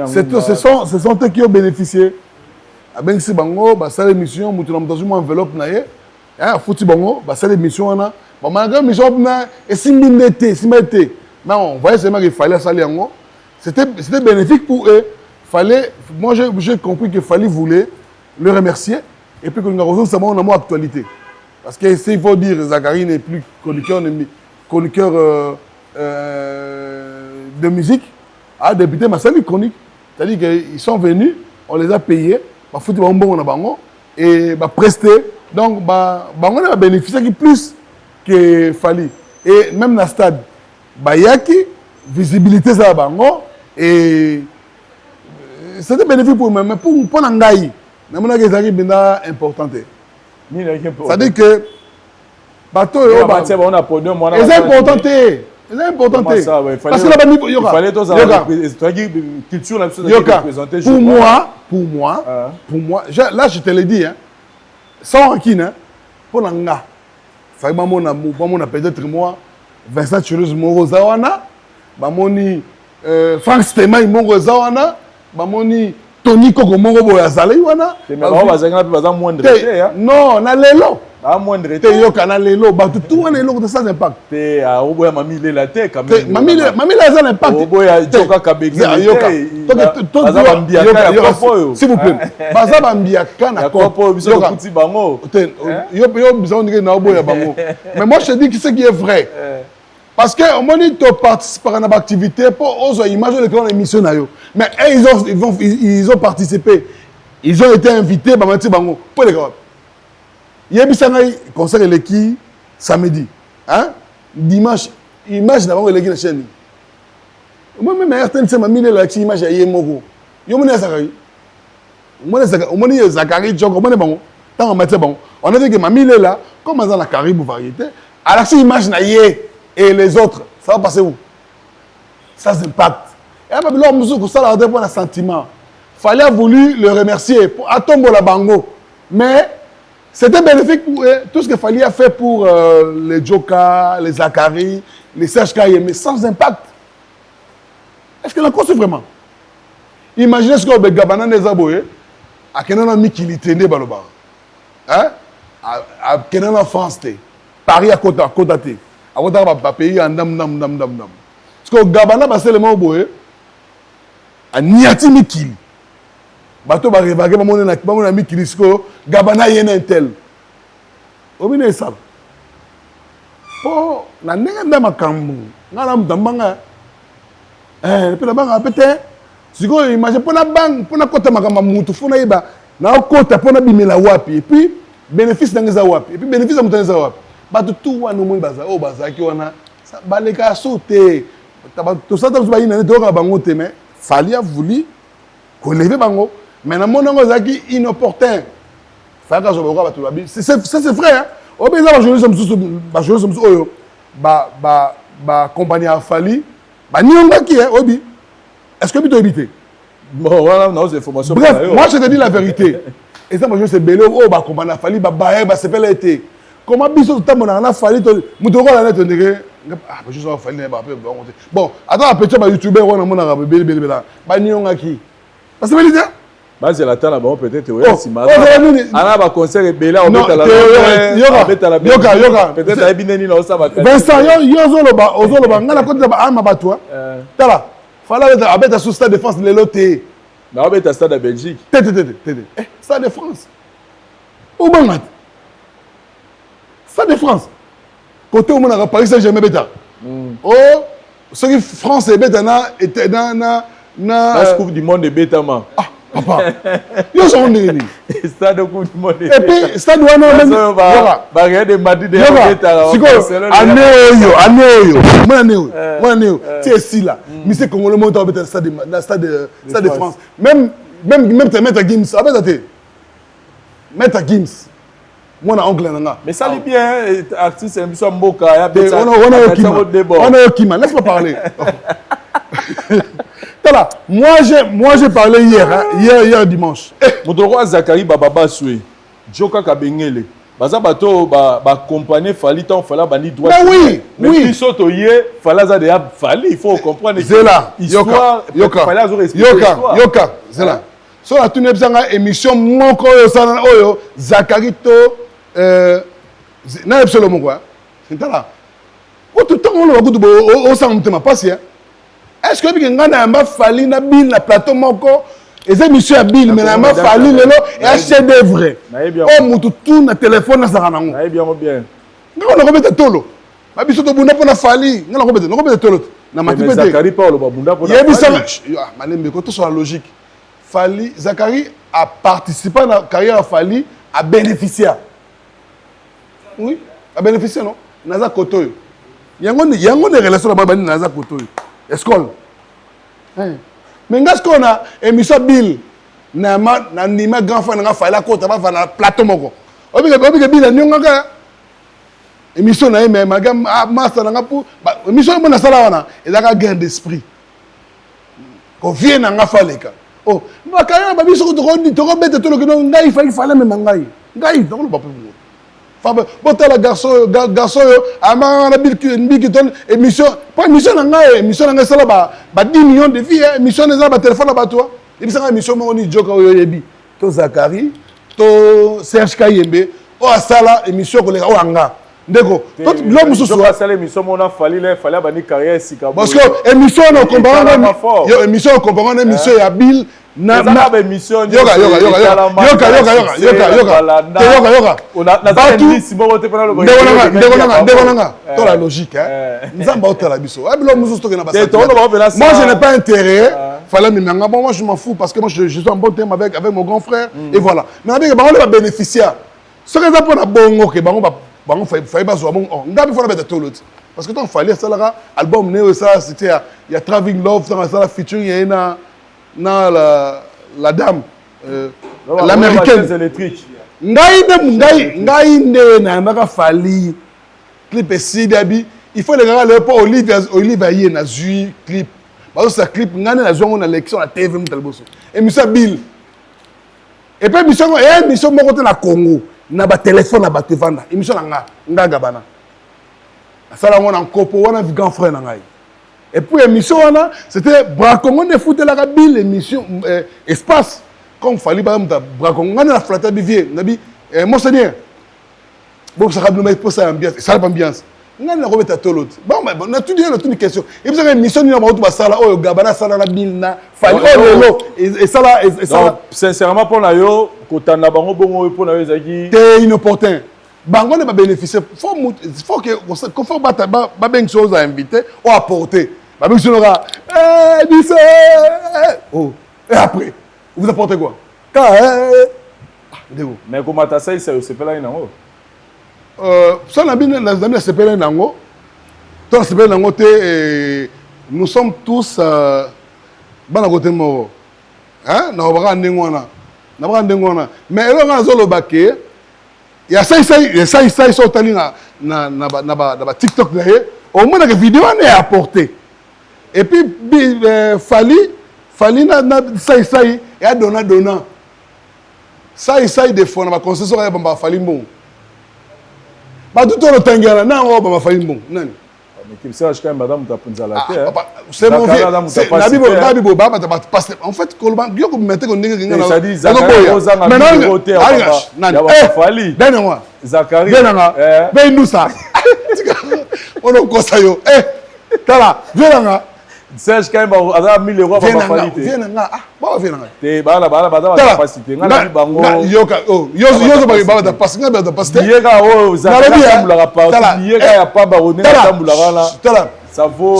Ce sont eux qui ont bénéficié. Avec ces bango, ça l'émission, nous avons une enveloppe. Il y a foutu bango, ça l'émission. Malgré l'émission, et si non, on voyait seulement qu'il fallait salir en haut. C'était bénéfique pour eux. Moi, j'ai compris qu'il fallait voulait le remercier. Et puis, qu'on a reçu ça, on a moins actualité. Parce que s'il faut dire, Zakari n'est plus chroniqueur de musique. Ah, député, ma salle chronique. C'est-à-dire qu'ils sont venus, on les a payés. Bah, foutu bon bango et bah presté. Donc, bah, on a bénéficié plus que Fally. Et même dans le stade. Bayaki, visibilité ça bango et c'était bénéfique pour moi mais pour Nangaï, na mona que ça est important. C'est-à-dire que bateau on a pour 2 mois c'est important. C'est important parce que là il fallait culture la représenter pour moi là je te l'ai dit hein sans rancune hein pour Nanga fallait mon peut-être moi Vincent Chirus Morozawana, Bamoni Frank Stemay Morozawana, Bamoni Tony Koko Moroboyazalaïwana. Non, na lelo. Yoka na lelo, tout na lelo de ça impact. Oboya mami la tête quand même. Mami la ça impact. Oboya Joka Kabengele. Yoka. S'il vous plaît. Baza bambiaka na kopo biso kuti bango. Yo besoin de na oboya bango. Mais moi je te dis que ce qui est vrai. Parce que au moment où tu participes à une activité pour aux images de l'émission mais ils ont participé. Ils ont été invités par Mathieu Bango. Pour les gars. Il y a un concert de l'équipe samedi. Hein? Dimanche, image d'avant l'équipe de la chaîne. Moi-même, RTL, c'est ma mille la image à Yemoro. Yo mena Zakari. On Zachary Djoko, on a dit que Mamie est là, comme dans la Caribou variété, à la image naïe et les autres, ça va passer où? Ça impacte. Et à Babylone, ça a un sentiment. Fallait voulu le remercier pour Atombo la Bango. Mais c'était bénéfique pour tout ce que Fallait a fait pour les Djoka, les Zachary, les Serge Kaye, mais sans impact. Est-ce qu'il a conçu vraiment? Imaginez ce qu'on a Gabana des Aboye, à Kenan Mikilité de Baloba. Hein? À Kenan en France, Paris à Côte d'Até. À Côte d'Até, pays en dam. Parce que Gabana, c'est le mot Boye, à Niati Mikili. Bato ba revaguer ba Mikili, Gabana y en tel. Obine ça. Oh, la nègre ma kambu. Ngala mdambanga. Puis la banque peut-être. Si vous imaginez, pour la banque, pour la côte de Moutou, pour la Iba, na côte pour la bimela wapi, et puis bénéfice dans les wapi, et puis bénéfice dans les wapi. Bah tout wa no mo baza, oh baza ki wana, ça baleka sauter. Tout ça dans ba ina to ka bango te mais fallait a voulu qu'on lever bango. Mais na monango zaki inopportun. Fa ka zo ba tout babi. C'est vrai hein. O beza ba journaliste oyo ba compagnie a fallu. Bah ni on qui hein obi. Est-ce que tu as évité? Bon, voilà, non, c'est information. Bref, moi je te dis la vérité. Et ça, moi je sais belé, oh, bah, comment on a fallu, bah, c'est pas l'été. Comment biso tout le temps on a fallu, moutoro la net, on dirait, ah, je suis fallu, bah, bon, attends, petit, bah, youtubeur, on a mon arabe, belé, bah, ni on a qui? Bah, c'est pas l'idée? Bah, c'est la table, bon, peut-être, oui, si mal. Ah, bah, concert est belé, on met à la yoga, peut-être, à Ebineni, là, ça va. Vincent, ozoloba, on a la côte de la arme à toi. T'as là. Fallait être sous Stade de France, les lotés. Mais on est à Stade de Belgique. Stade de France. Où est Stade de France. Côté où on a Paris Saint-Germain bêta. Oh, ce qui France est bêta, la Coupe du Monde est bêta, man. Ah, papa. Yo sont nés. Stade de Coupe du Monde. Et puis, Stade où on a même. Barrière de Madrid est bêta. C'est quoi? Année. C'est ici là. Mais c'est comme le monde dans Stade de France. Même Maître Gims. Maître Gims. Moi, on oncle. Mais ça l'est bien, artiste, c'est un Mboka. On a Okima. Laisse-moi parler. Moi, j'ai parlé hier dimanche. Moutoro Zachary Bababa Soué, Djoka Kabengele. Baza bato ba compagnie fallait tant fallait bani droit. Oui. Ils sont oyé fallait ça déjà fallait il faut comprendre Zela histoire Yoka Zela. So la tune bizanga émission moko yo sana oyo Zachary to na epselo moko c'est là. Au tout temps on va goûter au sang tema passer. Est-ce que bien ngana mba fallait na bin na plateau moko et ces monsieur à Bill, mais il m'a fallu le lot et acheter des vrais. Oh, mon tout na téléphone na saranango. Bien. Non, on a remis tolo. Ma biso to bunda pona fali. Non, on a remis tolo. Na matipé. Zachary Paul bunda pona. Il y a bisa. Ah, malembe ko to sur la logique. Fali Zachary a participé à la carrière Fali a bénéficié. Oui, a bénéficié non. Naza Kotoyo. Yango des relations là-bas Naza Kotoyo. Escole. Mais est-ce qu'on a émission Bill na nima grand frère na fa la côte va na plateau moko obi ke Bill nyonga émission na mais magam master na pour émission mo na sala wana ezaka guerre d'esprit ko vient na fa leka oh ba kaya ba biso to bete to lo que ngai fallait même ngai donc pas pour bota la garçon yo ama na Bill ki ton émission pas émission na sala ba 10 millions de vies émission na ba téléphone ba toi et puis ça émission mo ni Djoka yo yebi to Zachary to Serge Kayembe o asala émission ko leka o anga ndeko to l'homme sous so asala émission mo na fallait ba ni carrière sika parce que émission no comparant yo émission comparant émission ya Bill na émission yoka on a dans la logique hein nzamba otala biso l'homme sous to na basa moi je n'ai pas intérêt fallait me moi je m'en fous parce que moi je suis en bon terme avec mon grand frère et voilà mais avec ba on va bénéficier ce que ça pour na bongo ke bango fay ba zo bon ngabi faut na beta tolot parce que ton fallait ça là album né ça c'était il y a Traveling Love ça la featuring il y a na la dame l'américaine. électrique. Ngai nde na maka fali clip esidabi il faut les gars le pas Olivier Aye na zui clip parce que ça clip ngane na zongo na l'élection na TV mutalboso et Moussa Bill et puis mission moko te na Congo na ba téléphone na ba tevanda émission na nga bana sala ngona nkopo wana grand frère na ngai et puis émission wana c'était Bracongo de foot la Bill émission espace comme fallait pas Bracongo ngane na flata bivier nabi monseigneur bon ça va pour ça ambiance ça ambiance ngane na robeta tolot bon on a tout dit on a une question et puis ça mission ni na ba tout sala o gabana sala na Bill na fallait lelo et ça sincèrement pour na yo kotanda bango bongo pour na yo ezaki t'es inopportun bango ne va bénéficier faut que faut ba ben chose à inviter ou apporter ba ben chose oh et après vous apportez quoi mais comment ta ça c'est pas là non ça na bien les amis c'est pas là non toi c'est pas là nous sommes tous bana côté moko hein na ba ndengona mais elo ngazo lo baké ya sai so tali na TikTok là au moins la vidéo est apportée et puis fali na sai et donna sai des fois na concession ya bamba fali bon ba tout le tangana na o bamba fali bon nani mais qui sait quand madame tapunza la terre c'est mon vieux nabibo baba ta passe en fait kolban bio ko mettre ko ndenge ngana ça dit Zakari Ozanga maintenant fali dana moi Zakari ben nous ça on ko ça yo tala viens Serge Kaimba a 1000 euros pour fali viens nga ba viens nga te bala capacité ngala bango yoka baba ta passe nga ta passe yega o Zakari tambula pa yega ya pa ba on tambula tala ça vaut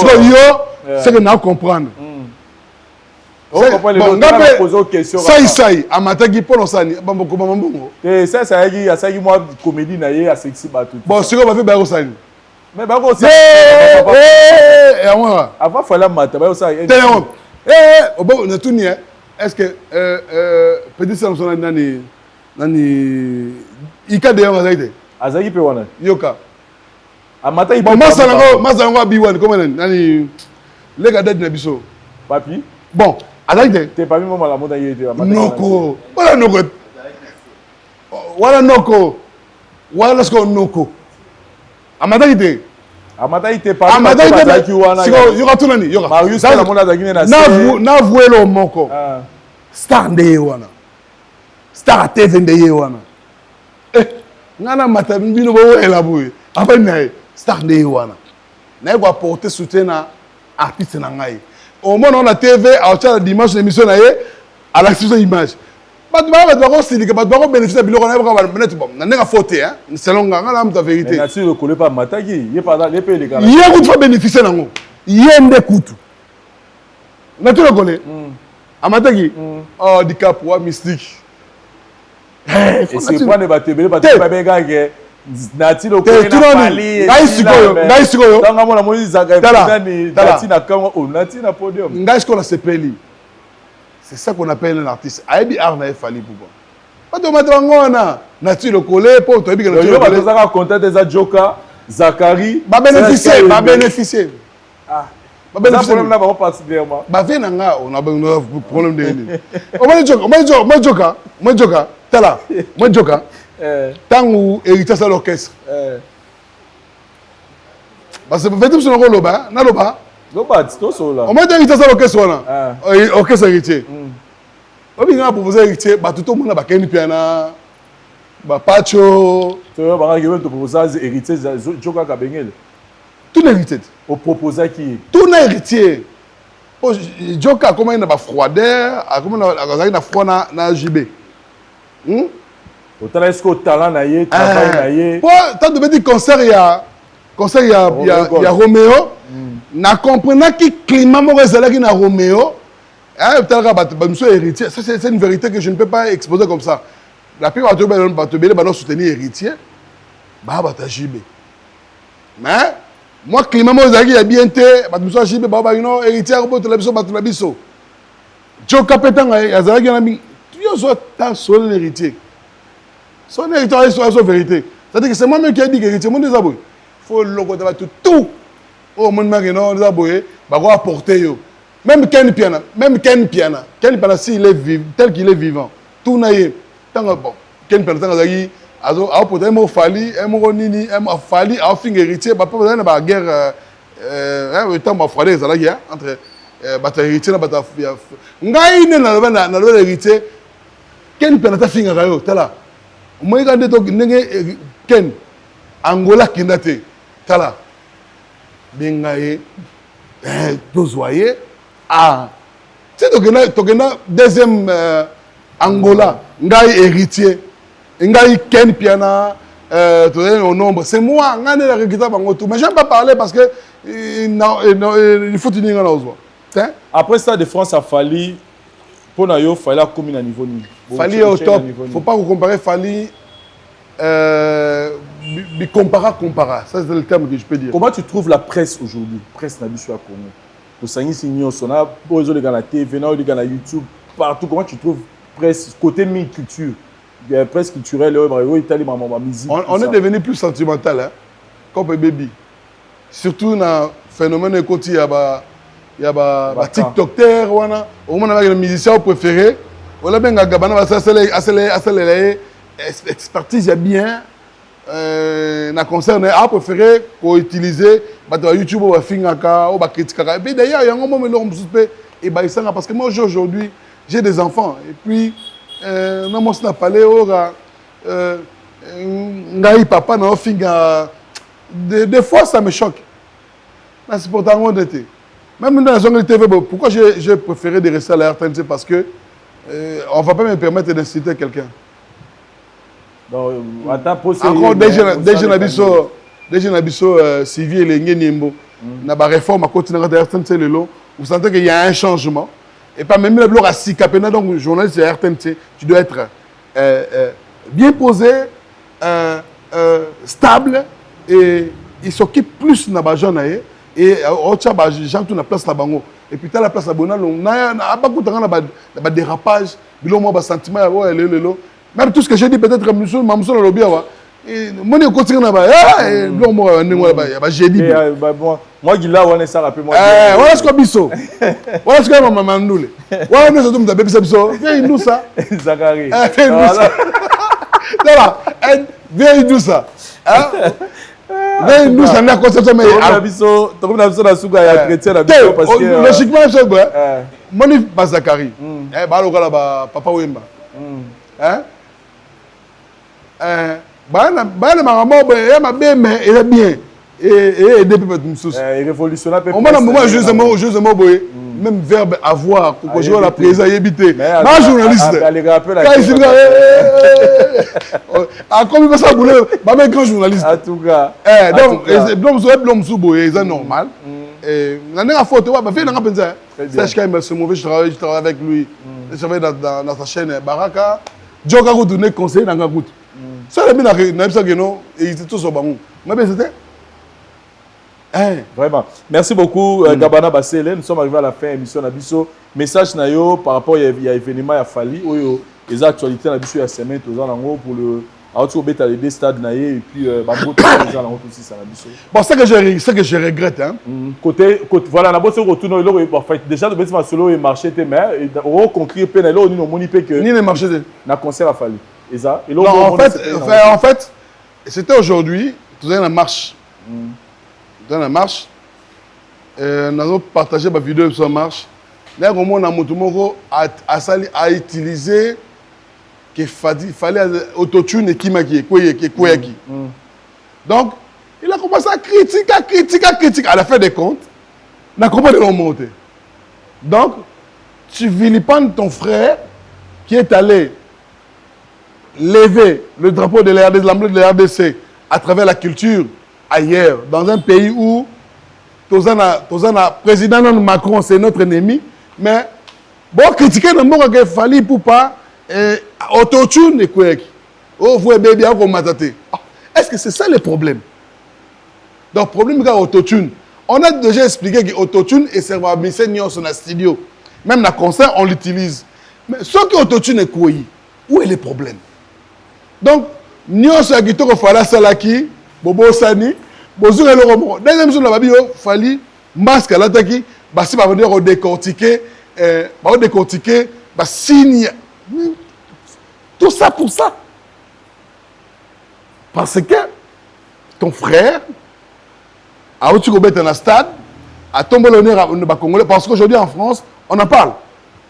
c'est que na comprendre sai amataki polo sani bamboko bambongo ça yagi asaki moi comédie na ye a sexy batu bon siko ba fait ba sani mais ba ko ça et moi avant fallait mata ba ça bon na tout ni est-ce que petit Samson nani ikade ya mazaide azaki pe wana yoka amata ipe bon masango biwan comme nani les gars d'être na biso papi bon azaki te pas mi la moda yete noko wala sko noko amata ite pas amata wana yoka tunani yoka Marius la moda dagine na na vuelo moko star nde wana star TV nde wana ngana mata mbino bo wela boye apa nae star nde wana na ko apporter soutien na artiste na ngai au moins on a TV à la dimanche l'émission na ye à l'action image batu ba ko silika batu ba ko bénéficier biloko na ba peut-être bon na nga faute hein selon nga la la vérité na si le coller pas mataki ye pas les pays les gars ye ko fa bénéficier nango ye nde kutu na tu le connais amataki oh di cap wa mystique et c'est quoi ne ba tebele ba benga ke nati lo ko na pali ngai sikoyo tanga mona moyi zaka ni nati na kango o nati na podium ngai sikoyo na sepeli c'est ça qu'on appelle un artiste aibi art na fali pouvoir pas de mettre ngona nati lo collé pour to ebi que yo ba tozaka content des Joka Zakari ba bénéficier ah ba bénéficier problème là ba particulièrement ba vient nga on a problème de ni o Joka tala moi Joka tangu héritier à l'orchestre parce que fait tout ce rôle là na loba to sola on m'a dit héritier à l'orchestre wana orchestre héritier obi nga proposer héritier ba tout monde ba keni piana ba pacho to ba nga to proposer héritier Joka Kabengele tout héritier au proposer qui tout héritier Joka comment il na ba froideur comment na froid na JB autant est-ce que talent na ye travail na ye pour tant de petit concert il y a Roméo na comprenant qui climat mo rezala qui na Roméo hein talaka ba monsieur héritier ça c'est une vérité que je ne peux pas exposer comme ça la plupart de bele ba soutenir héritier ba ta JB mais moi climat mo rezala qui a bien té ba monsieur JB ba no héritier ko to la biso ba to la biso Joka petanga azala qui na mi yo soit son héritier. Son héritier est son vérité. C'est-à-dire que c'est moi-même qui ai dit que l'héritier, mon désaboué. Il faut le côté tout. Oh, mon mari, non, désaboué, bah, on va apporter yo. Même Ken Piana, s'il est vivant, tel qu'il est vivant, tout n'a pas. Bon, Ken Piana, tant qu'il a apporté un fali, un nini, un fali, un fin héritier, bah, pas besoin de la guerre, le temps m'a froidé, ça la guerre, entre bata héritier, bata ngai na le héritier, Ken Piana ta fin rayo, tala. Moi, quand je Ken, Angola kindate, tala. Bengaye, dozoye. Ah, tu sais, tu as deuxième Angola, ngai héritier, ngai Ken Piana, tu as au nombre. C'est moi, ngai la régulière bangotou. Mais j'aime pas parler parce que il faut tenir en osoi. Après ça, de France a fallu pour nayo, fallait la commune à niveau niveau. Fallait au top. Faut pas vous comparer Fally. Compara. Ça c'est le terme que je peux dire. Comment tu trouves la presse aujourd'hui? Presse n'a pas Congo. Pour ça, on a pour les gens la TV, les gens YouTube, partout. Comment tu trouves presse côté culture, presse culturelle, musique. On est devenu plus sentimental, hein, comme baby. Surtout dans le phénomène côté il y a TikToker, on a les musiciens préférés. On a bien Gabana, expertise bien. Na concert a préféré qu'on utilise YouTube ou Fingaka ou critiquer. Et d'ailleurs il y a un moment où et parce que moi aujourd'hui j'ai des enfants et puis non moi ça parlé ngai papa na Finga des fois ça me choque. C'est pourtant d'été. Même dans la zone de TV, pourquoi j'ai préféré de rester à la RTNC parce que on va pas me permettre d'inciter quelqu'un. Encore des jeunes habitants civils et les Niembo. Dans la réforme à continuer de RTNC le long, vous sentez qu'il y a un changement. Et pas même le bloc à Sikapena, donc journaliste de RTNC, tu dois être bien posé, stable et il s'occupe plus de la jeune et au tchab gens tout na place la bango et puis tu la place la bonne on a pas beaucoup de dérapage bilo moi ba sentiment même tout ce que j'ai dit peut-être monsieur mamso na lobby wa et moi ne continue na ba bilo moi ndingo ba j'ai dit moi gila wana ça rappelle moi voilà ce que biso voilà ce que maman ndule voilà nous sommes bébé biso viens nous ça Zakari voilà viens nous ça hein. Nous sommes à côté de mais logiquement c'est quoi Moni Bazakari ba lokola ba papa Wemba hein ba maman ba ma beme il est bien et des peuples tous révolutionnaire on m'a moment justement boy même verbe avoir pour jouer la présence éviter ma journaliste comme il ça boulot ba même grand journaliste en tout cas donc l'homme sous boy c'est normal et la photo ba fait dans penser c'est quand même ce mauvais je travaille avec lui je travaille dans sa chaîne Baraka Joka ko donner conseil dans la route ça le bien na ça que non et il était tout sur bango mais c'était vraiment. Merci beaucoup, Gabana Bassele. Nous sommes arrivés à la fin de l'émission Nabiso. Message Nayo par rapport à l'événement à Fally. Les actualités Nabiso à semaine pour le autour bêta les deux stades Naye et puis aussi ça Nabiso. Bon, c'est que je regrette hein. Côté voilà, na bosse retourner là déjà de bêta solo et marché mais au concret penalo ni no moni pe que ni le marché na concert à Fally. Et ça et en fait c'était aujourd'hui, tout à la marche. Dans la marche, nous avons partagé ma vidéo sur la marche. Là, on a utilisé qu'il fallait autotune et Kimaki. Donc, il a commencé à critiquer. À la fin des comptes, il a compris de remonter. Donc, tu vilipendes ton frère qui est allé lever le drapeau de la RDC à travers la culture ailleurs, dans un pays où le président Macron, c'est notre ennemi, mais bon, critiquer le monde qu'il fallait pour pas autotune et quoi. Oh, vous bébé, est-ce que c'est ça le problème? Donc, le problème, c'est autotune. On a déjà expliqué que l'autotune est servi à son studio. Même dans le concert, on l'utilise. Mais ce qui autotune est quoi? Où est le problème? Donc, nous sommes qui ont fait salaki, bobo sani, bozo le romo. Deuxième chose, la babi fali masque à l'attaque, basi va venir décortiquer, signe. Tout ça pour ça. Parce que ton frère a eu un stade, a tombé l'honneur à Congolais, parce qu'aujourd'hui en France, on en parle.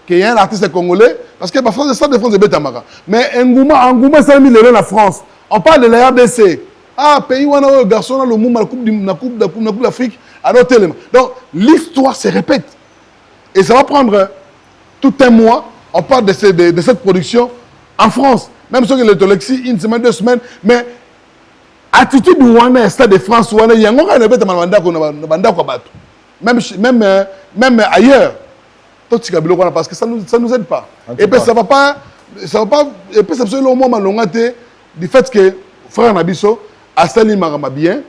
Qu'il y a un artiste congolais, parce que la France, le stade de France est Betamara. Mais Ngouma, c'est la France. On parle de la RDC. Ah, pays où on a un garçon, le monde, la coupe d'Afrique, alors tellement. Donc, l'histoire se répète. Et ça va prendre tout un mois. On parle de cette production en France. Même si le Tolexi, une semaine, 2 semaines. Mais, attitude où on a un stade de France, où on a un même ailleurs. Parce que ça nous aide pas. Et puis ça va pas, et puis c'est absolument malhonnête du fait que frère Nabiso a sali marama bien,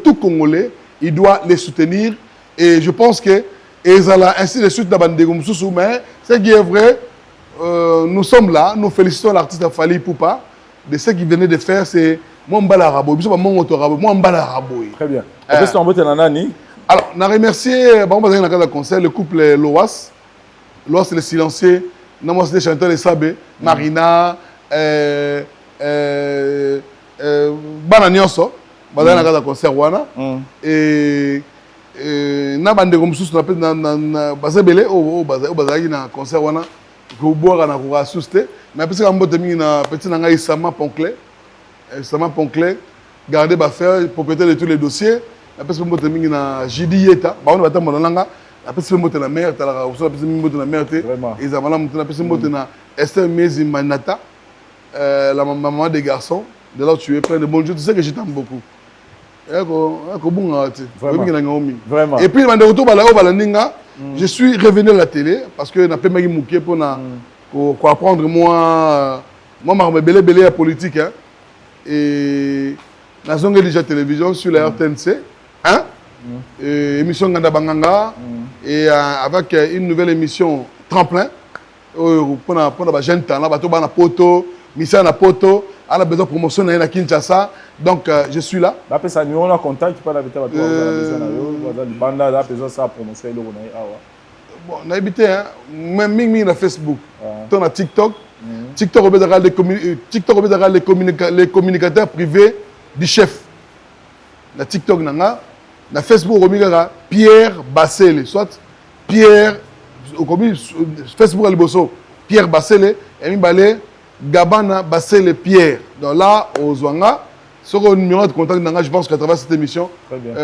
tout Congolais, il doit les soutenir. Et je pense que ainsi de suite mais ce qui est vrai, nous sommes là, nous félicitons l'artiste Fally Ipupa de ce qu'il venait de faire, c'est moi Mbalarabo, moi Mbalarabo. Très bien. Alors, on a remercié le couple Loas. Loas le silencieux, nous sommes des chanteurs de Sabé, Marina, Bananioso, Badana concert wana et na bande comme sous na bazabele au bazaki na concert wana ko boire na ko asuste mais parce que mbote mingi na petit na ngai Sama Ponclé garder ba faire propriétaire de tous les dossiers parce que mbote mingi na Jidi Yeta ba on va tamona nanga après c'est mbote na mère tala ko so après mbote na mère te ils avaient na après mbote na Esther Mezi Manata la maman des garçons. De là, tu es plein de bonnes choses. Tu sais que je t'aime beaucoup. Vraiment. Et puis, je suis revenu à la télé parce que je n'ai pas mouqué pour apprendre moi, je suis belé à politique. Hein. Et je suis déjà télévision sur la RTNC. Hein? Émission Ganda Banganga. Et avec une nouvelle émission Tremplin. Pour la jeune talent, pour la poto, mission na poto. On a besoin de promotion à Kinshasa, donc je suis là. Après ça, nous on a contact, tu parles avec toi, on a besoin de ça promotion. Bon, on a habité, même sur Facebook, on a TikTok. TikTok les communicateurs privés du chef. Na TikTok nanga, na Facebook Pierre Bassele, soit Pierre, Facebook Aliboso, Pierre Bassele, et Balé. Gabana Bassele Pierre. Donc là, au Zwanga, sur le numéro de contact, je pense qu'à travers cette émission,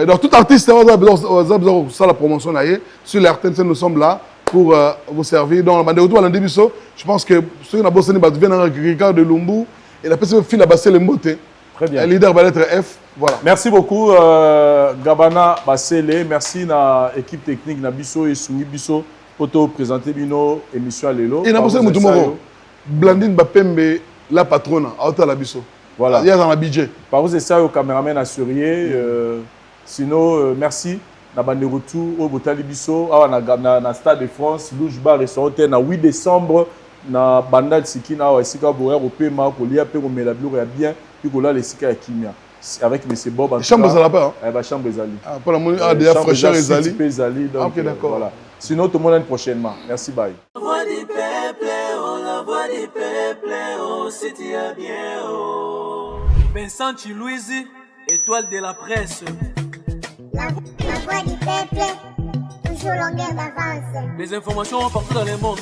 donc tout artiste, on a besoin de la promotion. Sur l'RTNC, nous sommes là pour vous servir. Donc, je pense que ceux qui ont bossé, ils viennent avec Ricard de Lumbu et la personne file à Bassele Mbote. Très bien. Leader va être F. Voilà. Merci beaucoup, Gabana Bassele. Merci à l'équipe technique Nabiso et Sungi Biso pour te présenter une émission à l'élo. Et Nabiso Moutoumoro. Blandine Bapembe, la patronne, à Ota Labiso. Voilà. Il y a dans la budget. Par vous, c'est ça, au caméraman assurié. Sinon, merci. Na bande retour au Botali Biso, na Stade de France, Louche Bar et Sorte, na 8 décembre, na Banda Sikina, na Sika Boer, au Pema, au Lia, au Melablo, bien, puis au la Sika Kimia. Avec M. Bob. Chambre Zalapa. Chambre Zali. Ah, pour la monnaie, déjà fraîcheur et Zali. Ok, d'accord. Voilà. Sinon, tout le monde prochainement. Merci, bye. La voix du peuple, oh, la voix du peuple, oh, c'est bien, oh. Vincent Chilouizi, étoile de la presse. La voix du peuple, toujours longueur d'avance. Les informations partout dans le monde.